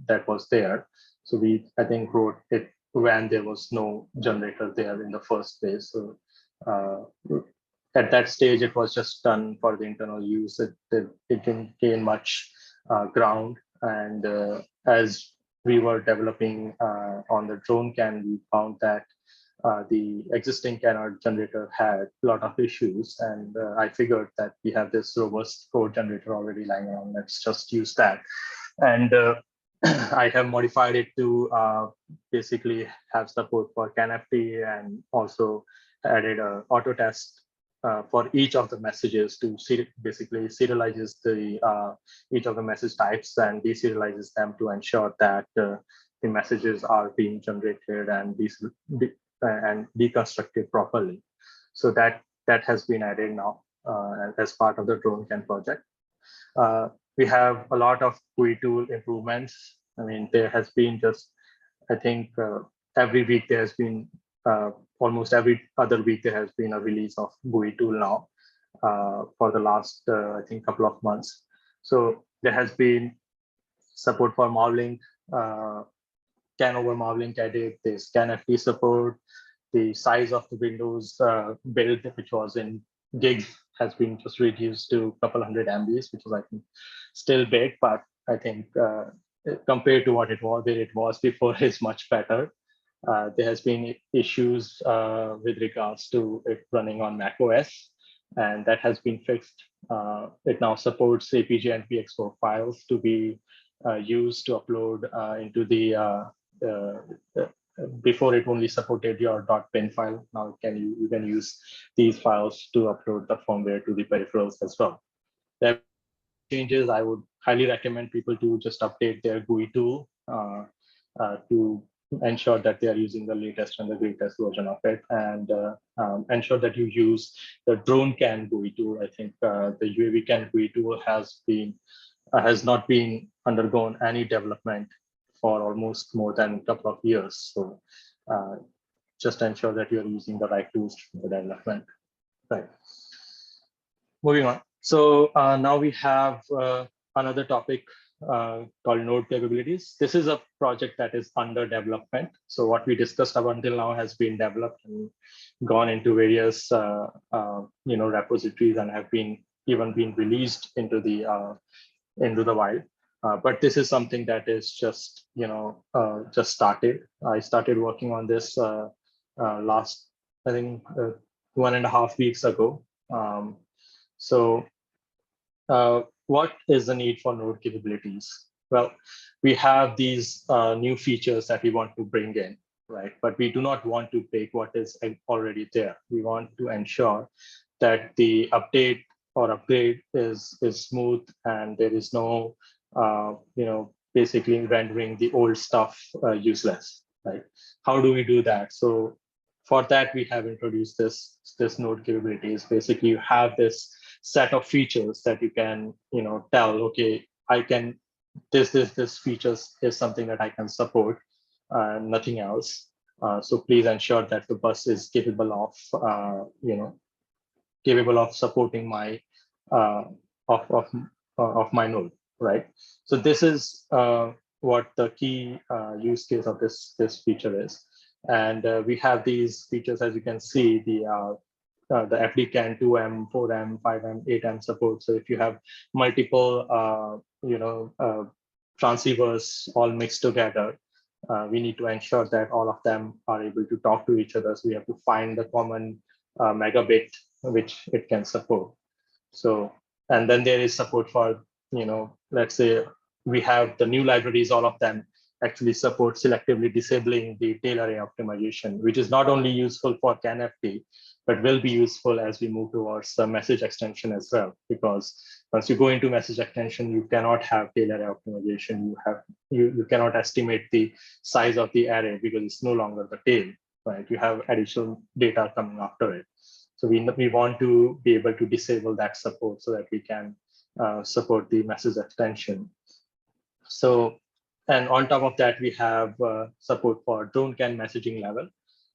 C: that was there. So we, I think, wrote it when there was no generator there in the first place. So at that stage, it was just done for the internal use. It didn't gain much ground. And as we were developing on the DroneCAN, we found that the existing CAN generator had a lot of issues. And I figured that we have this robust code generator already lying around. Let's just use that. And I have modified it to basically have support for CANFD, and also added an auto test for each of the messages to basically serializes the each of the message types and deserializes them to ensure that the messages are being generated and deconstructed properly. So that has been added now as part of the DroneCAN project. We have a lot of GUI tool improvements. I mean, there has been just, I think every week there has been, almost every other week there has been a release of GUI tool now for the last, I think, couple of months. So there has been support for Mavlink, CAN over Mavlink edit, there's CANFD support. The size of the Windows build, which was in gigs, has been just reduced to a couple hundred MBs, which is, I think, still big, but I think compared to what it was before, is much better. There has been issues with regards to it running on macOS, and that has been fixed. It now supports APG and PX4 files to be used to upload into the before it only supported your .bin file. Now you can use these files to upload the firmware to the peripherals as well. There changes, I would highly recommend people to just update their GUI tool to ensure that they are using the latest and the greatest version of it, and ensure that you use the DroneCAN GUI tool. I think the UAVCAN GUI tool has not been undergone any development for almost more than a couple of years. So just ensure that you're using the right tools for the development. Right. Moving on. So now we have another topic called node capabilities. This is a project that is under development. So what we discussed up until now has been developed and gone into various repositories, and have even been released into the wild. But this is something that is just just started. I started working on this last, I think, 1.5 weeks ago. What is the need for node capabilities? Well, we have these new features that we want to bring in, right? But we do not want to break what is already there. We want to ensure that the update or upgrade is smooth, and there is no basically rendering the old stuff useless, right? How do we do that? So for that, we have introduced this node capabilities. Basically, you have this set of features that you can tell, okay, I can this features is something that I can support, nothing else. So please ensure that the bus is capable of supporting my of my node, right? So this is what the key use case of this feature is. And we have these features, as you can see, the FDCAN 2M, 4M, 5M, 8M support. So if you have multiple transceivers all mixed together, we need to ensure that all of them are able to talk to each other. So we have to find the common megabit which it can support. So, and then there is support for, let's say we have the new libraries, all of them actually support selectively disabling the tail array optimization, which is not only useful for CANFD, but will be useful as we move towards the message extension as well. Because once you go into message extension, you cannot have tail array optimization. You cannot estimate the size of the array because it's no longer the tail, right? You have additional data coming after it. So we want to be able to disable that support so that we can support the message extension. So, and on top of that, we have support for DroneCAN messaging level.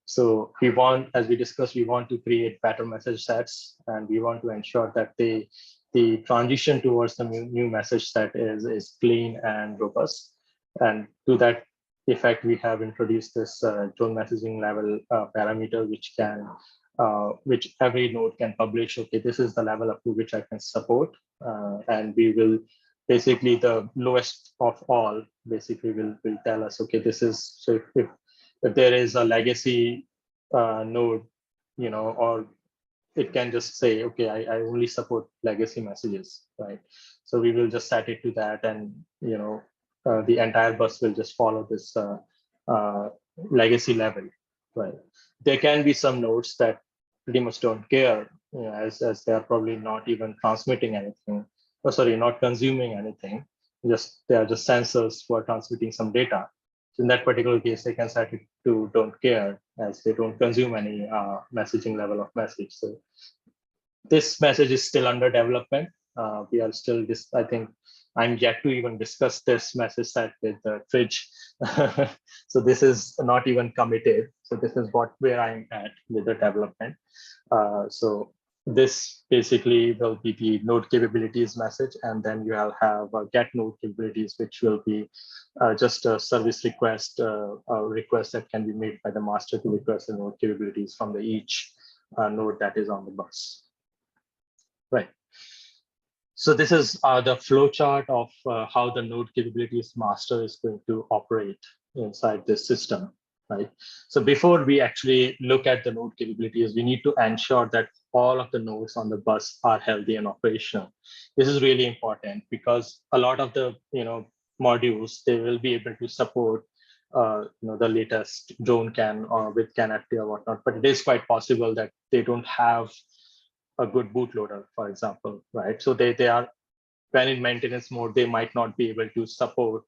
C: So we want, as we discussed, we want to create better message sets, and we want to ensure that the transition towards the new message set is clean and robust. And to that effect, we have introduced this drone messaging level parameter, which every node can publish. Okay, this is the level up to which I can support, and we will basically the lowest of all basically will tell us, okay, this is, so if there is a legacy node, or it can just say, okay, I only support legacy messages, right? So we will just set it to that, and the entire bus will just follow this legacy level, right? There can be some nodes that pretty much don't care, as they are probably not even transmitting anything, or sorry, not consuming anything. They are just sensors who are transmitting some data. So in that particular case, they can set it to don't care, as they don't consume any messaging level of message. So this message is still under development. We are still I think I'm yet to even discuss this message set with Fridge. So this is not even committed. So this is where I'm at with the development. So this basically will be the node capabilities message, and then you will have get node capabilities, which will be just a service request, a request that can be made by the master to request the node capabilities from each node that is on the bus. Right. So this is the flowchart of how the node capabilities master is going to operate inside this system, right? So before we actually look at the node capabilities, we need to ensure that all of the nodes on the bus are healthy and operational. This is really important because a lot of the modules, they will be able to support the latest DroneCAN or with CanFT or whatnot, but it is quite possible that they don't have a good bootloader, for example, right? So they are, when in maintenance mode, they might not be able to support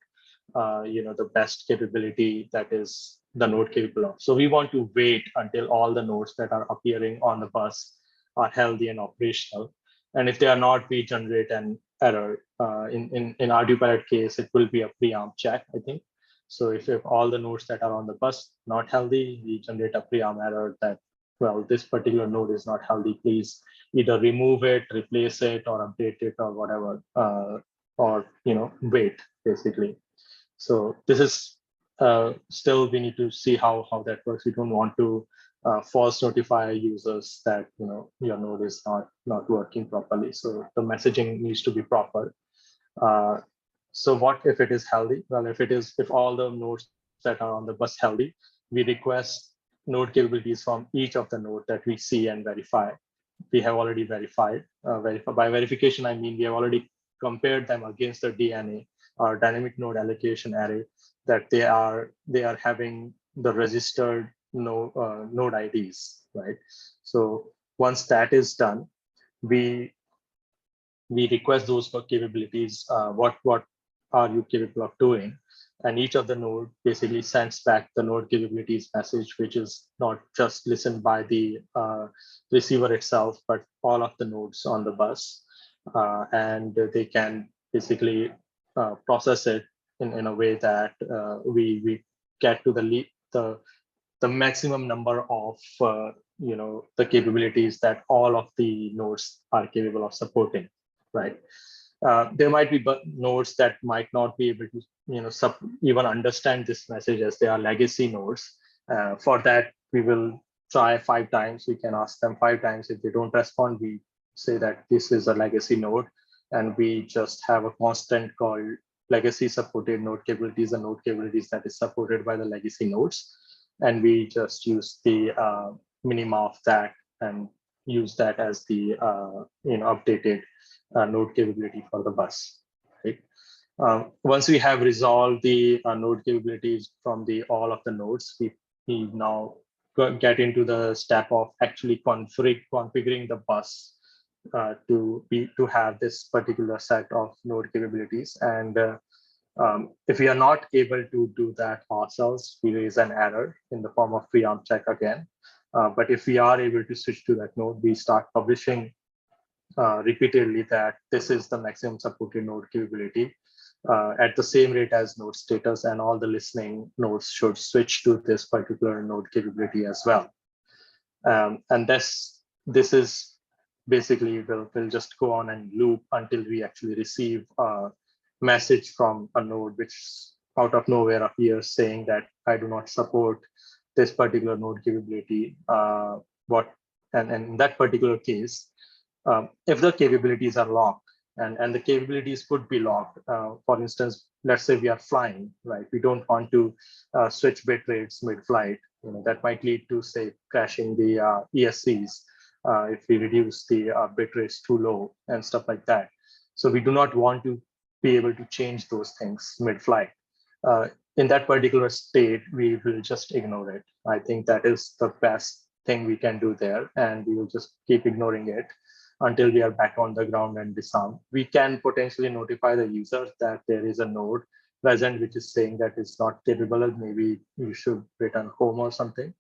C: the best capability that is the node capable of. So we want to wait until all the nodes that are appearing on the bus are healthy and operational. And if they are not, we generate an error. In our pilot case, it will be a pre-arm check, I think. So if all the nodes that are on the bus not healthy, we generate a pre-arm error that, well, this particular node is not healthy. Please either remove it, replace it, or update it, or whatever, or wait, basically. So this is still, we need to see how that works. We don't want to false notify users that your node is not working properly. So the messaging needs to be proper. So what if it is healthy? Well, if all the nodes that are on the bus healthy, we request node capabilities from each of the nodes that we see and verify. We have already verified. By verification, I mean we have already compared them against the DNA or dynamic node allocation array, that they are having the registered node IDs, right? So once that is done, we request those for capabilities. What are you capable of doing? And each of the node basically sends back the node capabilities message, which is not just listened by the receiver itself, but all of the nodes on the bus. And they can basically process it in a way that we get to the maximum number of the capabilities that all of the nodes are capable of supporting, right? There might be nodes that might not be able to even understand this message, as they are legacy nodes. For that, we will try 5 times. We can ask them 5 times. If they don't respond, we say that this is a legacy node, and we just have a constant called legacy supported node capabilities, and node capabilities that is supported by the legacy nodes. And we just use the minima of that and use that as the updated node capability for the bus, right? Once we have resolved the node capabilities from all of the nodes, we now get into the step of actually configuring the bus to have this particular set of node capabilities. And if we are not able to do that ourselves, we raise an error in the form of pre-arm check again. But if we are able to switch to that node, we start publishing repeatedly that this is the maximum supported node capability at the same rate as node status, and all the listening nodes should switch to this particular node capability as well. And this is basically will just go on and loop until we actually receive a message from a node which out of nowhere appears saying that I do not support this particular node capability. And in that particular case, if the capabilities are locked, and the capabilities could be locked. For instance, let's say we are flying, right? We don't want to switch bit rates mid-flight. That might lead to, say, crashing the ESCs if we reduce the bit rates too low and stuff like that. So we do not want to be able to change those things mid-flight. In that particular state, we will just ignore it. I think that is the best thing we can do there, and we will just keep ignoring it until we are back on the ground and disarm. We can potentially notify the user that there is a node present which is saying that it's not capable, and maybe you should return home or something.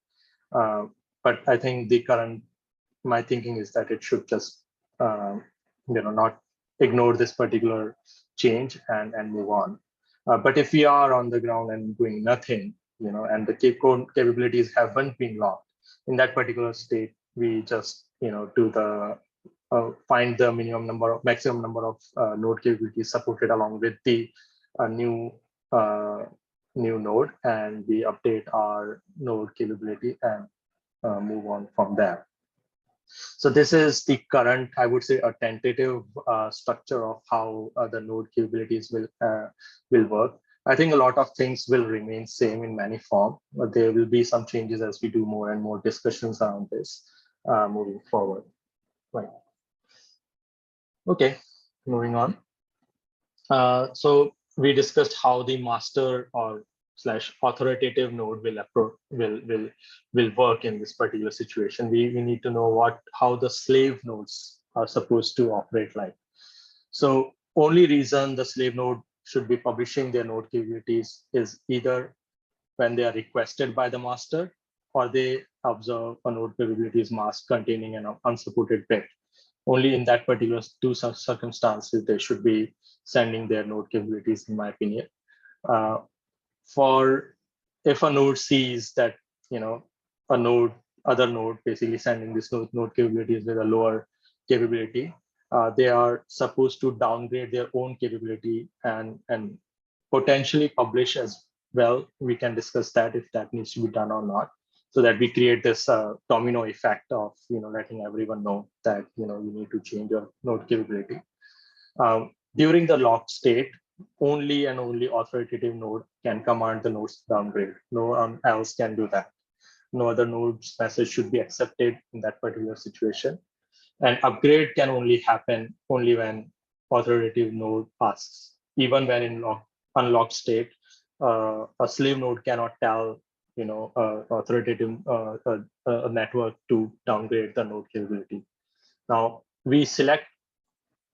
C: But I think my thinking is that it should just not ignore this particular change and move on. But if we are on the ground and doing nothing, and the capabilities haven't been locked, in that particular state, we just do the find the maximum number of node capabilities supported along with the new node, and we update our node capability and move on from there. So this is the current, I would say, a tentative structure of how the node capabilities will work. I think a lot of things will remain same in many form, but there will be some changes as we do more and more discussions around this moving forward. Right. Okay, moving on. So we discussed how the master or / authoritative node will work in this particular situation. We need to know how the slave nodes are supposed to operate like. So only reason the slave node should be publishing their node capabilities is either when they are requested by the master, or they observe a node capabilities mask containing an unsupported bit. Only in that particular two circumstances, they should be sending their node capabilities, in my opinion. For if a node sees that, other node basically sending this node capabilities with a lower capability, they are supposed to downgrade their own capability and potentially publish as well. We can discuss that if that needs to be done or not, so that we create this domino effect of letting everyone know that you need to change your node capability. During the locked state, only and only authoritative node can command the nodes downgrade. No one else can do that. No other node's message should be accepted in that particular situation. And upgrade can only happen when authoritative node asks. Even when in unlocked state, a slave node cannot tell authoritative network to downgrade the node capability. Now we select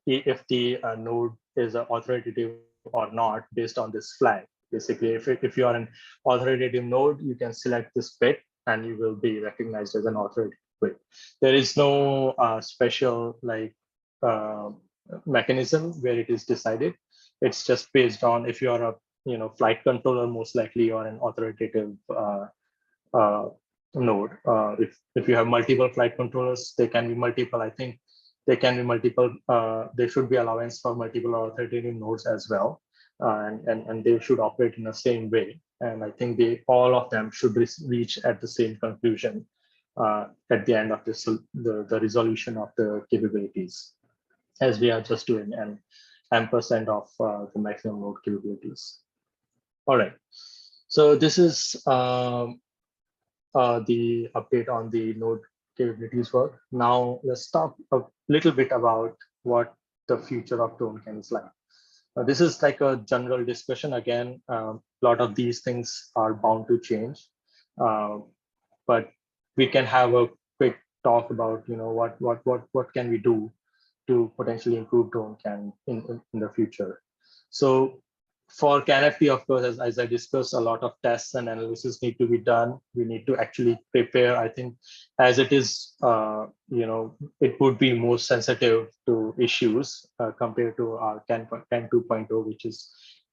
C: if the node is authoritative or not based on this flag. Basically, if you are an authoritative node, you can select this bit and you will be recognized as an authoritative bit. There is no special mechanism where it is decided. It's just based on if you are a flight controller, most likely you are an authoritative node. If you have multiple flight controllers, they can be multiple. I think they can be multiple. There should be allowance for multiple authoritative nodes as well, and they should operate in the same way. And I think all of them should reach at the same conclusion at the end of the resolution of the capabilities, as we are just doing an ampersand of the maximum node capabilities. All right. So this is the update on the node capabilities work. Now let's talk a little bit about what the future of DroneCAN is like. This is like a general discussion. Again, a lot of these things are bound to change, but we can have a quick talk about what can we do to potentially improve DroneCAN in the future. So for CANFT, of course, as I discussed, a lot of tests and analysis need to be done. We need to actually prepare. I think as it is, it would be more sensitive to issues compared to our CAN 2.0,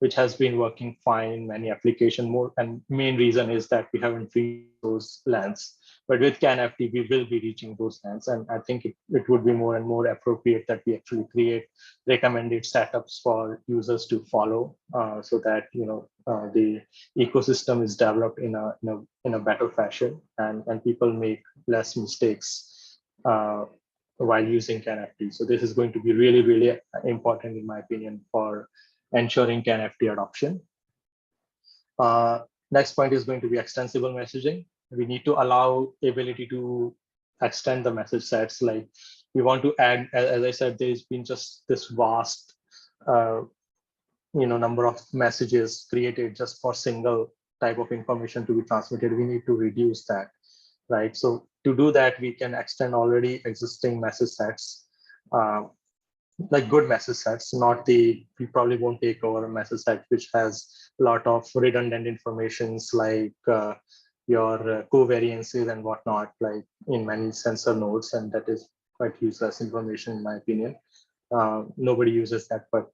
C: which has been working fine in many applications. More and main reason is that we haven't reached those lands. But with CAN-FT, we will be reaching those lands, and I think it would be more and more appropriate that we actually create recommended setups for users to follow, so that the ecosystem is developed in a better fashion, and people make less mistakes while using CAN-FT. So this is going to be really, really important, in my opinion, for ensuring CAN-FT adoption. Next point is going to be extensible messaging. We need to allow ability to extend the message sets. Like we want to add, as I said, there's been just this vast number of messages created just for single type of information to be transmitted. We need to reduce that, right? So to do that, we can extend already existing message sets, like good message sets, we probably won't take over a message set which has a lot of redundant informations like your covariances and whatnot, like in many sensor nodes, and that is quite useless information, in my opinion. Nobody uses that, but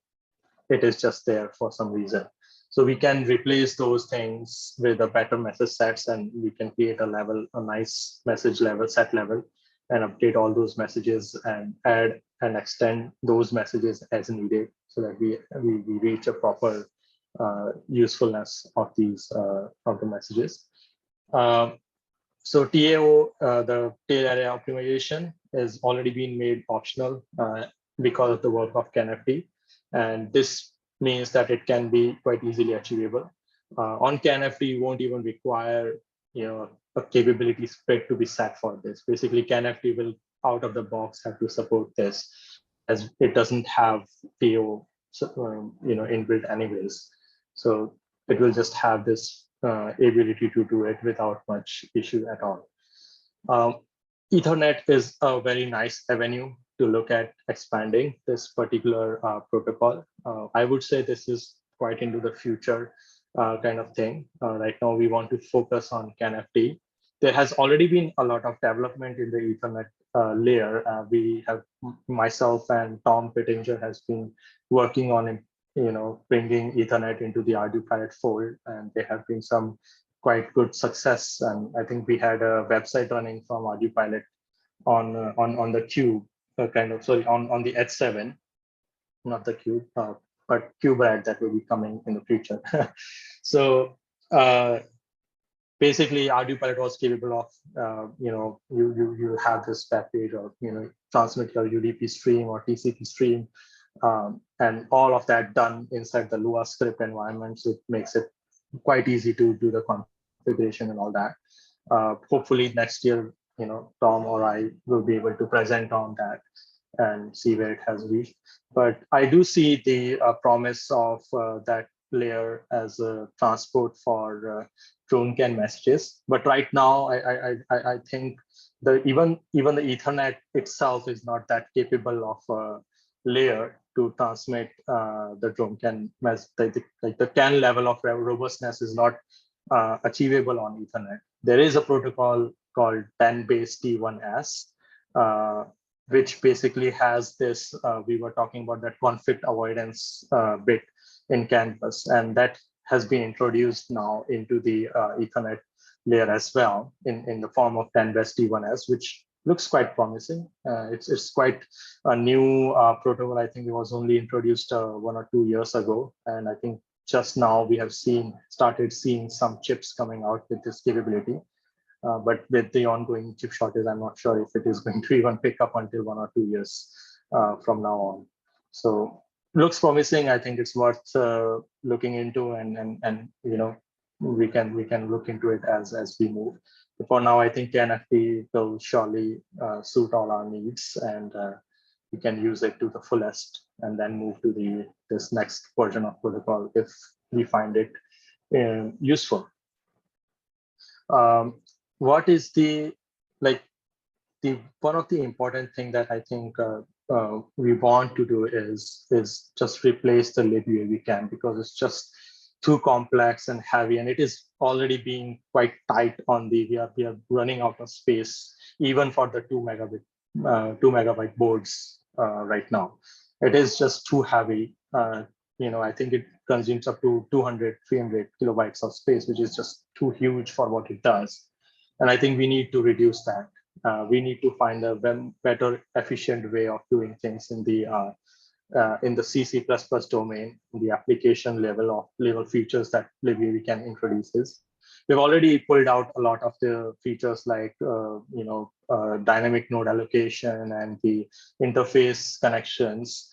C: it is just there for some reason. So we can replace those things with a better message sets, and we can create a nice message level, set level, and update all those messages and add and extend those messages as needed, so that we reach a proper usefulness of these of the messages. So TAO, the tail area optimization, has already been made optional because of the work of CAN-FT, and this means that it can be quite easily achievable. On CAN-FT, you won't even require a capability split to be set for this. Basically, CAN-FT will out of the box have to support this, as it doesn't have TAO inbuilt anyways. So it will just have this ability to do it without much issue at all. Ethernet is a very nice avenue to look at expanding this particular protocol. I would say this is quite into the future kind of thing. Right now, we want to focus on CAN-FT. There has already been a lot of development in the Ethernet layer. We have, myself and Tom Pittinger has been working on it, bringing Ethernet into the RDPilot fold, and there have been some quite good success. And I think we had a website running from RDPilot on the Cube, on the H7, not the Cube, but KubeRad that will be coming in the future. So basically, RDPilot was capable of, you have this web page, or transmit your UDP stream or TCP stream, and all of that done inside the Lua script environment. So it makes it quite easy to do the configuration and all that. Hopefully next year, Tom or I will be able to present on that and see where it has reached. But I do see the promise of that layer as a transport for DroneCAN messages. But right now, I think even the Ethernet itself is not that capable of a layer to transmit the DroneCAN message. Like the CAN level of robustness is not achievable on Ethernet. There is a protocol called 10BASE-T1S, which basically has this, we were talking about that conflict avoidance bit in Canvas, and that has been introduced now into the Ethernet layer as well in the form of 10BASE-T1S, which looks quite promising. It's quite a new protocol. I think it was only introduced 1 or 2 years ago, and I think just now we have started seeing some chips coming out with this capability. But with the ongoing chip shortage, I'm not sure if it is going to even pick up until 1 or 2 years from now on. So looks promising. I think it's worth looking into, and we can look into it as we move. But for now, I think CAN-FT will surely suit all our needs, and we can use it to the fullest, and then move to this next version of protocol if we find it useful. What is one of the important thing that I think we want to do is just replace the libuAV CAN, because it's just too complex and heavy, and it is already being quite tight on we are running out of space even for the 2 megabyte boards right now. It is just too heavy. I think it consumes up to 200, 300 kilobytes of space, which is just too huge for what it does. And I think we need to reduce that. We need to find a better, efficient way of doing things in the C++ domain, in the application level features that LibUAV introduces. We've already pulled out a lot of the features like dynamic node allocation and the interface connections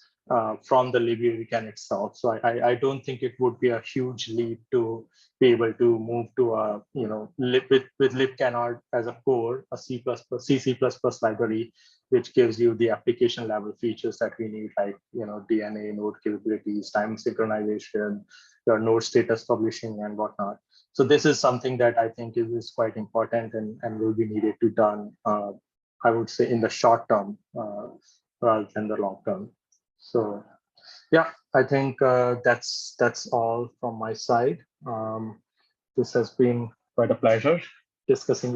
C: from the LibUAV itself. So I don't think it would be a huge leap to be able to move to a with libcannard as a core, a C++ library, which gives you the application level features that we need, like DNA node capabilities, time synchronization, your node status publishing, and whatnot. So this is something that I think is quite important and will be needed to done, I would say, in the short term rather than the long term. So yeah, I think that's all from my side. This has been quite a pleasure discussing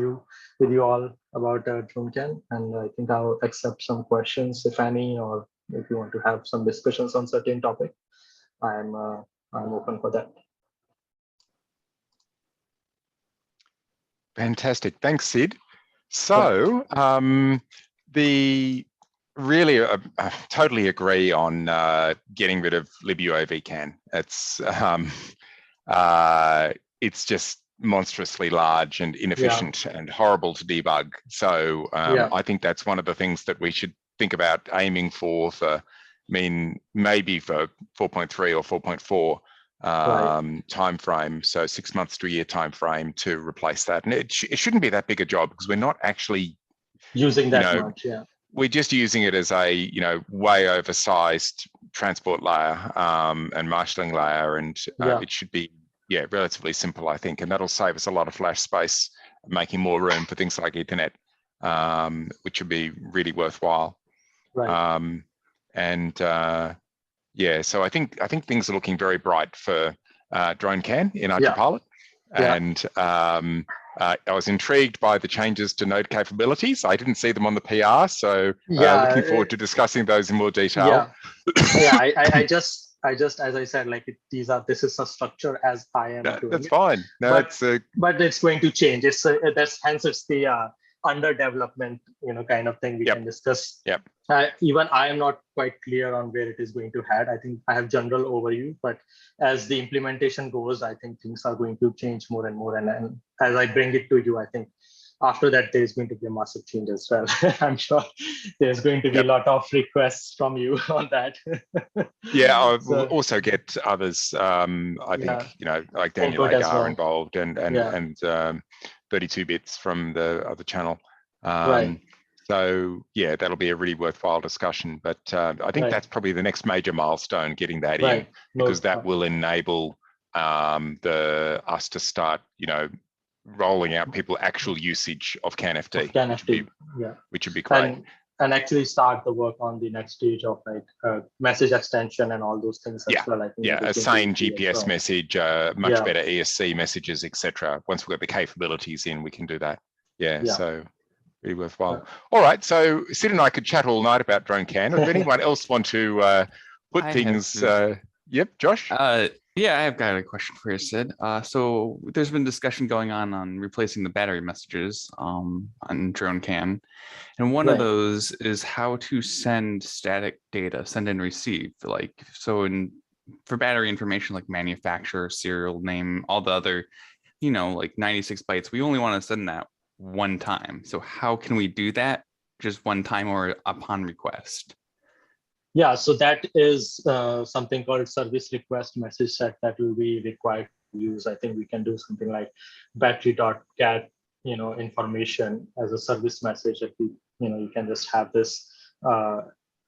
C: with you all about DroneCAN, and I think I'll accept some questions, if any, or if you want to have some discussions on certain topic, I'm open for that.
A: Fantastic, thanks, Sid. So I totally agree on getting rid of libUAV CAN. It's just monstrously large and inefficient and horrible to debug. So I think that's one of the things that we should think about aiming for maybe for 4.3 or 4.4 time frame. So 6 months to a year time frame to replace that. And it shouldn't be that big a job because we're not actually
C: using that much. Yeah.
A: We're just using it as a way oversized transport layer and marshalling layer, and it should be relatively simple, I think, and that'll save us a lot of flash space, making more room for things like Ethernet, which would be really worthwhile.
C: Right.
A: So I think things are looking very bright for DroneCAN in RGPilot, and I was intrigued by the changes to node capabilities. I didn't see them on the PR, so looking forward to discussing those in more detail.
C: I just, as I said, like this is a structure as I am doing.
A: That's fine. No,
C: but it's going to change. Hence it's the under development, kind of thing we can discuss. Even I am not quite clear on where it is going to head. I think I have general overview, but as the implementation goes, I think things are going to change more and more. And as I bring it to you, I think after that, there's going to be a massive change as well. I'm sure there's going to be a lot of requests from you on that.
A: We'll also get others. I think, like Daniel Agar involved and 32 bits from the other channel. So that'll be a really worthwhile discussion. But I think that's probably the next major milestone, getting that in, because that will enable us to start, rolling out people actual usage of CAN-FD, which would be great.
C: And actually start the work on the next stage of message extension and all those things as well. I think
A: a sane GPS message, much better ESC messages, etc. Once we've got the capabilities in, we can do that. So really worthwhile. All right, so Sid and I could chat all night about DroneCAN. If anyone else want to put things, Josh?
D: Yeah, I've got a question for you, Sid. So there's been discussion going on replacing the battery messages on DroneCAN. And one of those is how to send static data, send and receive. For battery information like manufacturer, serial name, all the other, like 96 bytes, we only want to send that one time. So how can we do that just one time or upon request?
C: Yeah, so that is something called service request message set that will be required to use. I think we can do something like battery.cat, information as a service message that you can just have this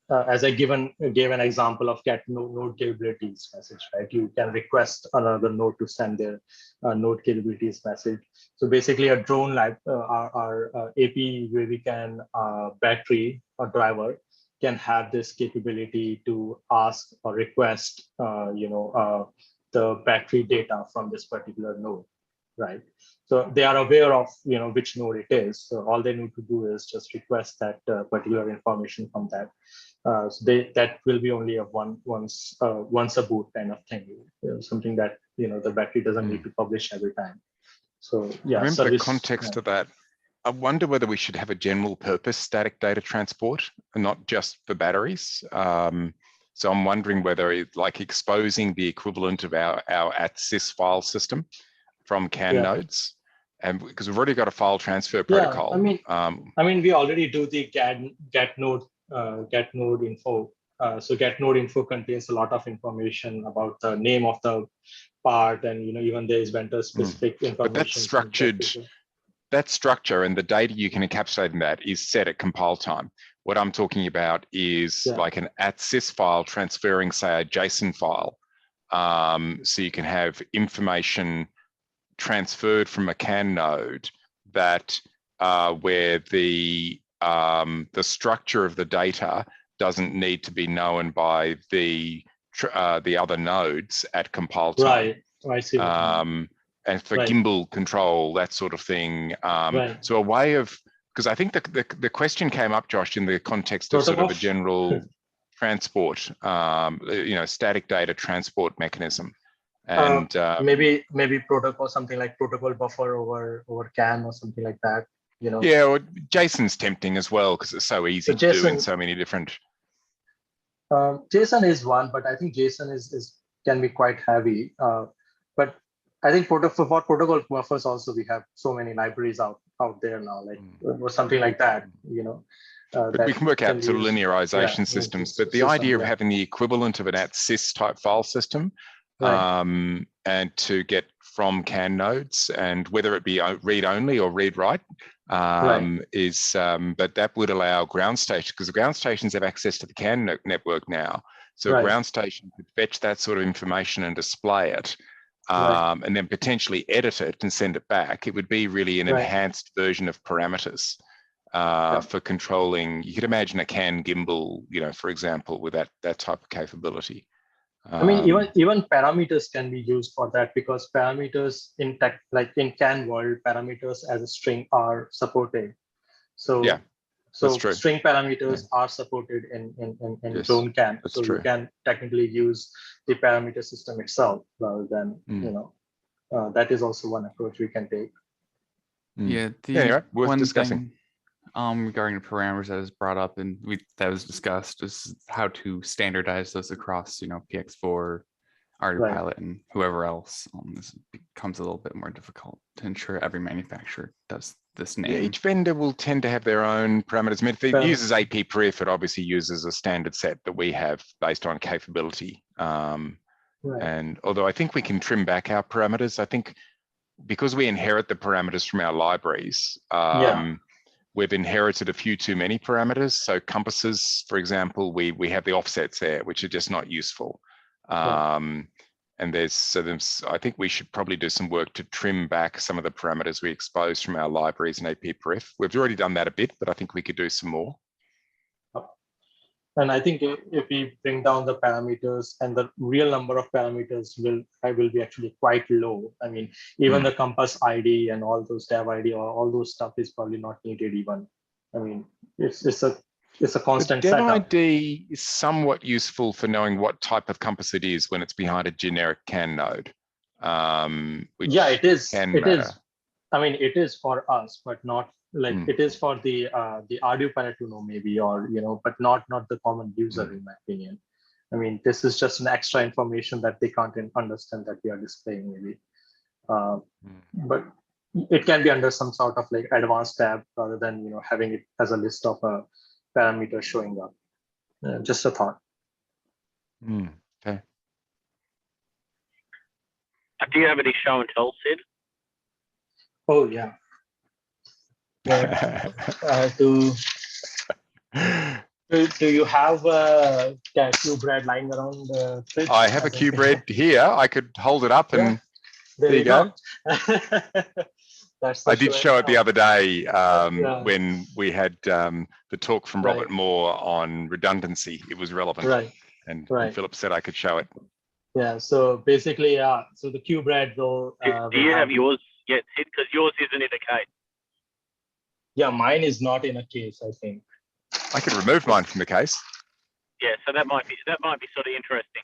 C: as I gave an example of cat node capabilities message, right? You can request another node to send their node capabilities message. So basically a drone our AP UAV CAN battery or driver can have this capability to ask or request, the battery data from this particular node. right? So they are aware of which node it is. So all they need to do is just request that particular information from that. So that will be only a once a boot kind of thing, something that the battery doesn't need to publish every time. So yeah,
A: I remember the context of that. I wonder whether we should have a general purpose static data transport and not just for batteries. So I'm wondering whether it's like exposing the equivalent of our @sys file system from CAN nodes, and because we've already got a file transfer protocol.
C: I mean, we already do the get node info. So get node info contains a lot of information about the name of the part, and even there is vendor specific information.
A: But that's structured. That structure and the data you can encapsulate in that is set at compile time. What I'm talking about is like an @sys file transferring, say, a JSON file. So you can have information transferred from a CAN node that where the structure of the data doesn't need to be known by the other nodes at compile time.
C: Right. I see.
A: And for gimbal control, that sort of thing. So a way of, because I think the question came up, Josh, in the context of sort of a general transport, static data transport mechanism. And
C: maybe protocol, something like protocol buffer over CAN or something like that.
A: Yeah, or JSON's tempting as well because it's so easy to do in so many different.
C: JSON is one, but I think JSON can be quite heavy. But I think for protocol buffers also, we have so many libraries out there now, like or something like that.
A: But we can work out sort of linearization systems. But the idea of having the equivalent of an @sys type file system, and to get from CAN nodes, and whether it be read only or read write, but that would allow ground stations, because the ground stations have access to the CAN network now. So a ground station could fetch that sort of information and display it. And then potentially edit it and send it back. It would be really an enhanced version of parameters for controlling. You could imagine a CAN gimbal, for example, with that type of capability.
C: I mean, even parameters can be used for that, because parameters in CAN world, parameters as a string are supported. So string parameters are supported in DroneCAN. So you can technically use the parameter system itself rather than that is also one approach we can take.
A: Worth discussing.
D: Regarding the parameters that was brought up and that was discussed is how to standardize those across, PX4, ArduPilot, and whoever else. This becomes a little bit more difficult to ensure every manufacturer does this name.
A: Yeah, each vendor will tend to have their own parameters. I mean, if it uses AP-Pref, it obviously uses a standard set that we have based on capability. And although I think we can trim back our parameters, I think because we inherit the parameters from our libraries, we've inherited a few too many parameters. So compasses, for example, we have the offsets there, which are just not useful. And I think we should probably do some work to trim back some of the parameters we expose from our libraries and AP-Pref. We've already done that a bit, but I think we could do some more.
C: And I think if we bring down the parameters, and the real number of parameters will be actually quite low. I mean, even the compass ID and all those dev ID or all those stuff is probably not needed even. I mean, it's a constant
A: setup.
C: setup.
A: Dev ID is somewhat useful for knowing what type of compass it is when it's behind a generic CAN node.
C: It is. I mean, it is for us, but not like it is for the ArduPilot to know maybe, or but not the common user in my opinion. I mean, this is just an extra information that they can't understand that we are displaying maybe. But it can be under some sort of like advanced tab rather than having it as a list of parameters showing up. Just a thought.
A: Okay.
E: Do you have any show and tell, Sid?
C: Oh yeah. Do you have a cube red lying around the fridge?
A: I have a cube red here. I could hold it up and there you go. I did show it the other day when we had the talk from Robert Moore on redundancy. It was relevant. And Philip said I could show it.
C: Yeah, so basically, so the cube red will.
E: Do you have yours yet, Sid? Because yours isn't in a case.
C: Yeah, mine is not in a case, I think.
A: I can remove mine from the case.
E: Yeah, so that might be sort of interesting.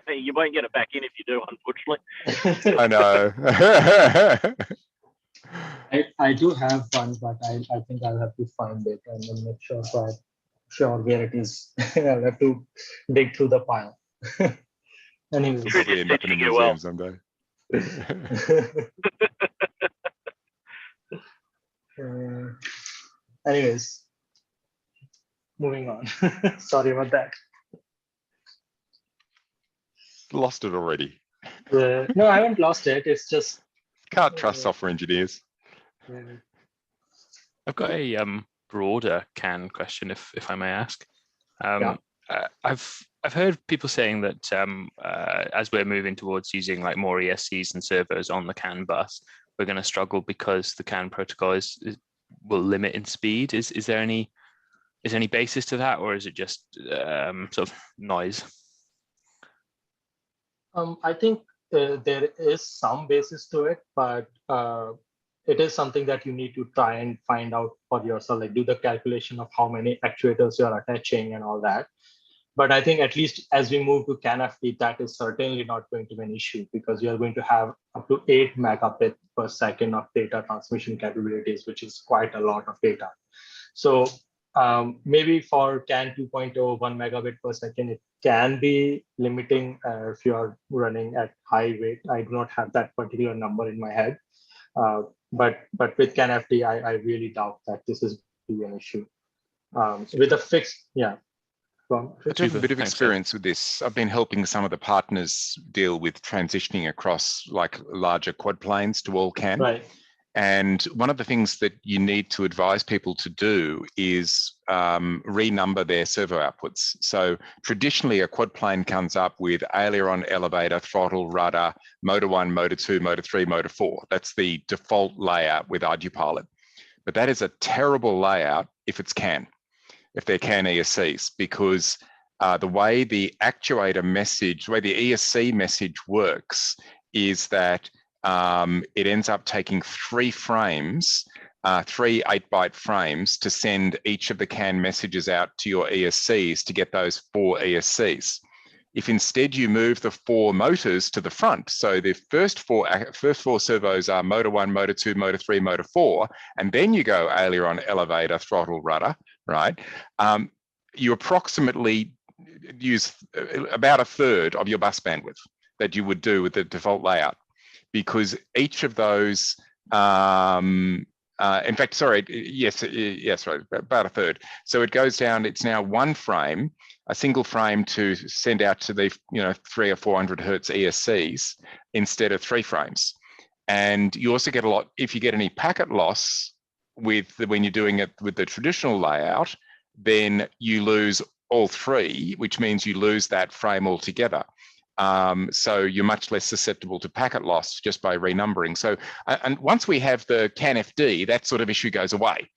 E: You won't get it back in if you do, unfortunately.
A: I know.
C: I do have one, but I think I'll have to find it and then make sure where it is. I'll have to dig through the pile. Anyways.
A: It'll probably end up in a museum someday.
C: Anyways, moving on. Sorry about that.
A: Lost it already.
C: No, I haven't lost it. It's just
A: Can't trust software engineers.
F: I've got a broader CAN question, if I may ask. I've heard people saying that as we're moving towards using like more ESCs and servos on the CAN bus, we're going to struggle because the CAN protocol will limit in speed. Is there any basis to that, or is it just sort of noise?
C: I think there is some basis to it, but it is something that you need to try and find out for yourself, like do the calculation of how many actuators you are attaching and all that. But I think at least as we move to CAN-FD, that is certainly not going to be an issue, because you are going to have up to 8 megabits per second of data transmission capabilities, which is quite a lot of data. So maybe for CAN 2.0, 1 megabit per second, it can be limiting if you are running at high rate. I do not have that particular number in my head. But with CAN-FD, I really doubt that this is an issue. With a fixed, yeah.
A: I do have a bit of experience with this. I've been helping some of the partners deal with transitioning across like larger quad planes to all CAN.
C: Right.
A: And one of the things that you need to advise people to do is renumber their servo outputs. So traditionally, a quad plane comes up with aileron, elevator, throttle, rudder, motor 1, motor 2, motor 3, motor 4. That's the default layout with RGPilot. But that is a terrible layout if it's CAN, if they're CAN ESCs, because the way the actuator message, the way the ESC message works is that it ends up taking 3 frames, 3 8-byte frames to send each of the CAN messages out to your ESCs to get those 4 ESCs. If instead you move the 4 motors to the front, so the first four servos are motor 1, motor 2, motor 3, motor 4, and then you go aileron, elevator, throttle, rudder, right? You approximately use about a third of your bus bandwidth that you would do with the default layout, because each of those, in fact, sorry, yes, right, about a third. So it goes down, it's now 1 frame, a single frame to send out to the 300 or 400 hertz ESCs instead of 3 frames. And you also get a lot, if you get any packet loss when you're doing it with the traditional layout, then you lose all 3, which means you lose that frame altogether. So you're much less susceptible to packet loss just by renumbering. So, and once we have the CAN-FD, that sort of issue goes away.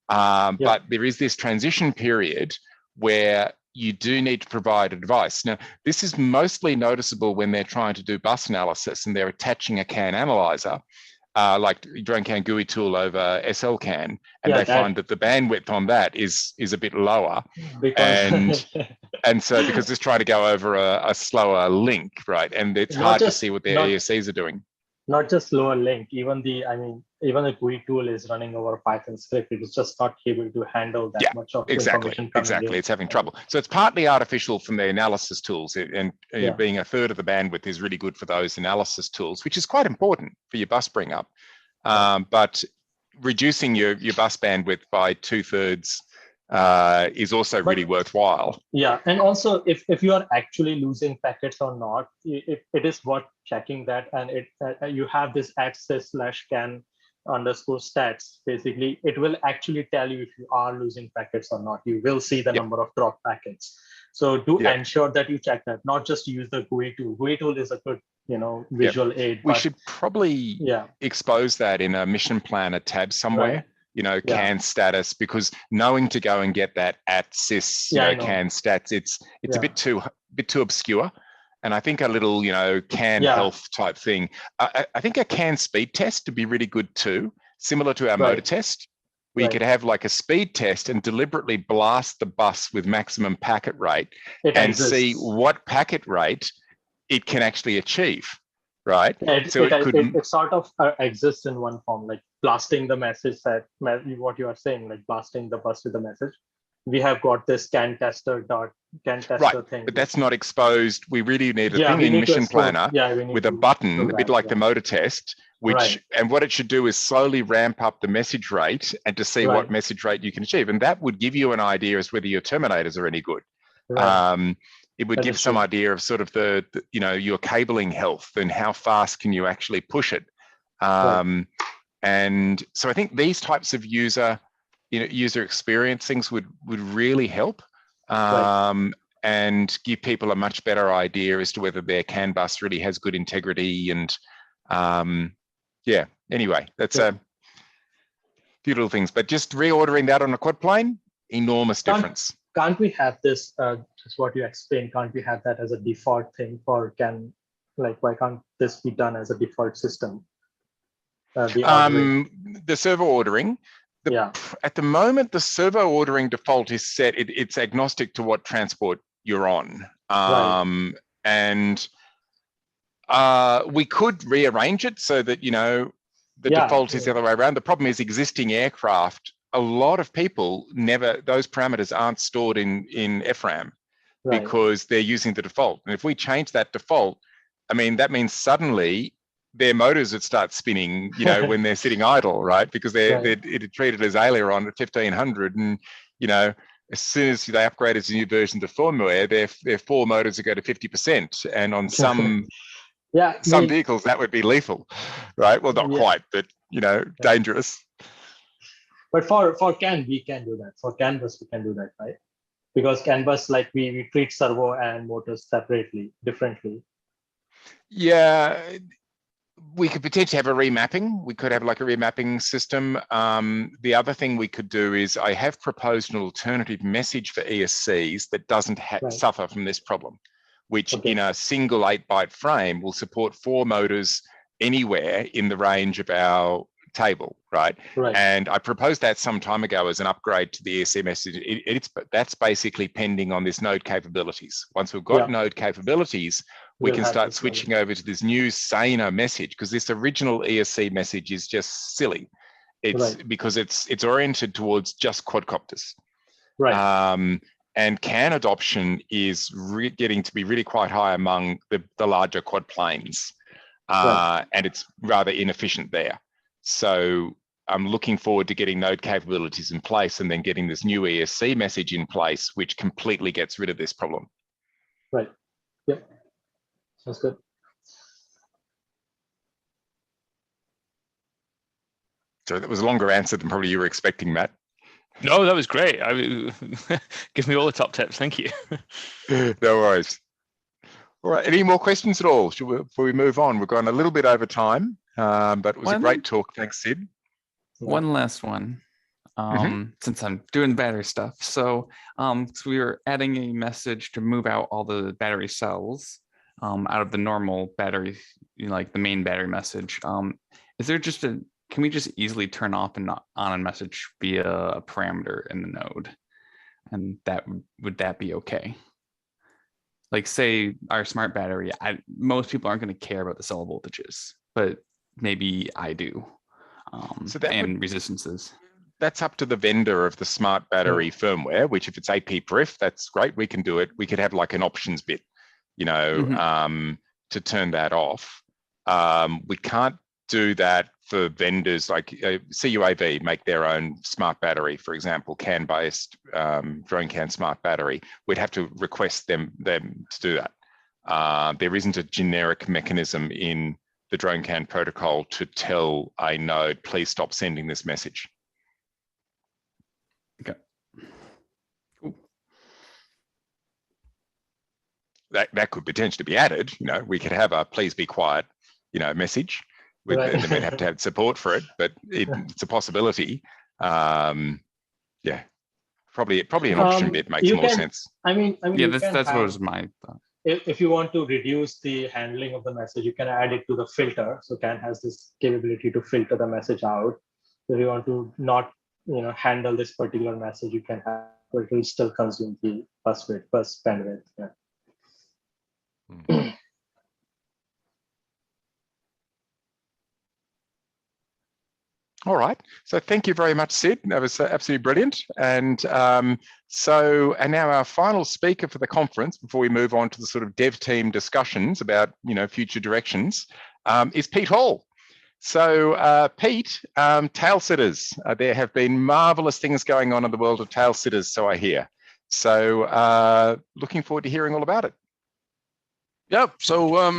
A: But there is this transition period where you do need to provide advice. Now, this is mostly noticeable when they're trying to do bus analysis and they're attaching a CAN analyzer, like DroneCAN GUI tool over SLCAN, and they find that the bandwidth on that is a bit lower. And so because it's trying to go over a slower link, right? And it's hard to see what their ESCs are doing.
C: Not just lower link, even the GUI tool is running over Python script. It is just not able to handle that much of information.
A: Exactly, it's having trouble. So it's partly artificial from the analysis tools, and being a third of the bandwidth is really good for those analysis tools, which is quite important for your bus bring up. But reducing your bus bandwidth by 2/3 is also really worthwhile.
C: Yeah, and also if you are actually losing packets or not, it is worth checking that. And you have this access/can_stats. Basically, it will actually tell you if you are losing packets or not. You will see the number of drop packets. So do ensure that you check that, not just use the GUI tool. GUI tool is a good visual aid.
A: We should probably expose that in a mission planner tab somewhere. Right. CAN status, because knowing to go and get that @sys CAN stats, it's a bit too obscure, And I think a little, CAN health type thing. I think a CAN speed test would be really good too, similar to our motor test. where you could have like a speed test and deliberately blast the bus with maximum packet rate and see what packet rate it can actually achieve, right?
C: It sort of exists in one form, like blasting the message that what you are saying, like blasting the bus with the message. We have got this CAN tester thing.
A: But that's not exposed. We really need a thing in Mission Planner with a button, a bit like the motor test, which and what it should do is slowly ramp up the message rate and to see what message rate you can achieve. And that would give you an idea as whether your terminators are any good. It would give some idea of sort of the your cabling health and how fast can you actually push it. And so I think these types of user experience things would really help and give people a much better idea as to whether their CAN bus really has good integrity. And anyway, that's a few little things, but just reordering that on a quad plane, enormous difference.
C: Can't we have this, just what you explained, can't we have that as a default thing for CAN? Like, why can't this be done as a default system?
A: The server ordering, at the moment, the server ordering default is set. It's agnostic to what transport you're on. And we could rearrange it so that, the default is the other way around. The problem is existing aircraft, a lot of people those parameters aren't stored in FRAM because they're using the default. And if we change that default, I mean, that means suddenly their motors would start spinning, when they're sitting idle, right? Because they're treated as aileron at 1500, and as soon as they upgrade to new versions of firmware, their four motors would go to 50%, and on some vehicles that would be lethal, right? Well, not quite, but dangerous.
C: But for CAN, we can do that. For CAN bus, we can do that, right? Because CAN bus, like we treat servo and motors differently.
A: Yeah. We could potentially have a remapping. We could have like a remapping system. The other thing we could do is I have proposed an alternative message for ESCs that doesn't suffer from this problem, which in a single 8-byte frame will support 4 motors anywhere in the range of our table, right? And I proposed that some time ago as an upgrade to the ESC message. That's basically pending on this node capabilities. Once we've got node capabilities, we can start switching over to this new saner message, because this original ESC message is just silly. It's because it's oriented towards just quadcopters. And CAN adoption is getting to be really quite high among the larger quad planes, and it's rather inefficient there. So I'm looking forward to getting node capabilities in place and then getting this new ESC message in place, which completely gets rid of this problem.
C: Sounds good.
A: So that was a longer answer than probably you were expecting, Matt.
F: No, that was great. Give me all the top tips. Thank you.
A: No worries. All right. Any more questions at all? Before we move on, we're going a little bit over time, but it was a great talk. Thanks, Sid.
D: One last one. Since I'm doing battery stuff. So we were adding a message to move out all the battery cells out of the normal battery, like the main battery message. Is there just can we just easily turn off and on a message via a parameter in the node? And would that be okay? Like, say our smart battery, most people aren't going to care about the cell voltages, but maybe I do. And resistances.
A: That's up to the vendor of the smart battery firmware, which if it's AP perif, that's great. We can do it. We could have like an options bit, to turn that off. We can't do that for vendors like CUAV make their own smart battery, for example, CAN-based DroneCAN smart battery. We'd have to request them to do that. There isn't a generic mechanism in the DroneCAN protocol to tell a node, please stop sending this message.
D: Okay. Cool.
A: That could potentially be added. We could have a please be quiet, message. And then we'd have to have support for it, but it's a possibility. Probably an option bit makes more sense.
C: I mean,
D: that's what was my thought.
C: if you want to reduce the handling of the message, you can add it to the filter. So CAN has this capability to filter the message out. So if you want to not handle this particular message, you can have, but it will still consume the bus bandwidth. Yeah.
A: All right. So thank you very much, Sid. That was absolutely brilliant. And and now our final speaker for the conference, before we move on to the sort of dev team discussions about future directions, is Pete Hall. So Pete, tail sitters. There have been marvelous things going on in the world of tail sitters, so I hear. So looking forward to hearing all about it.
G: Yep. So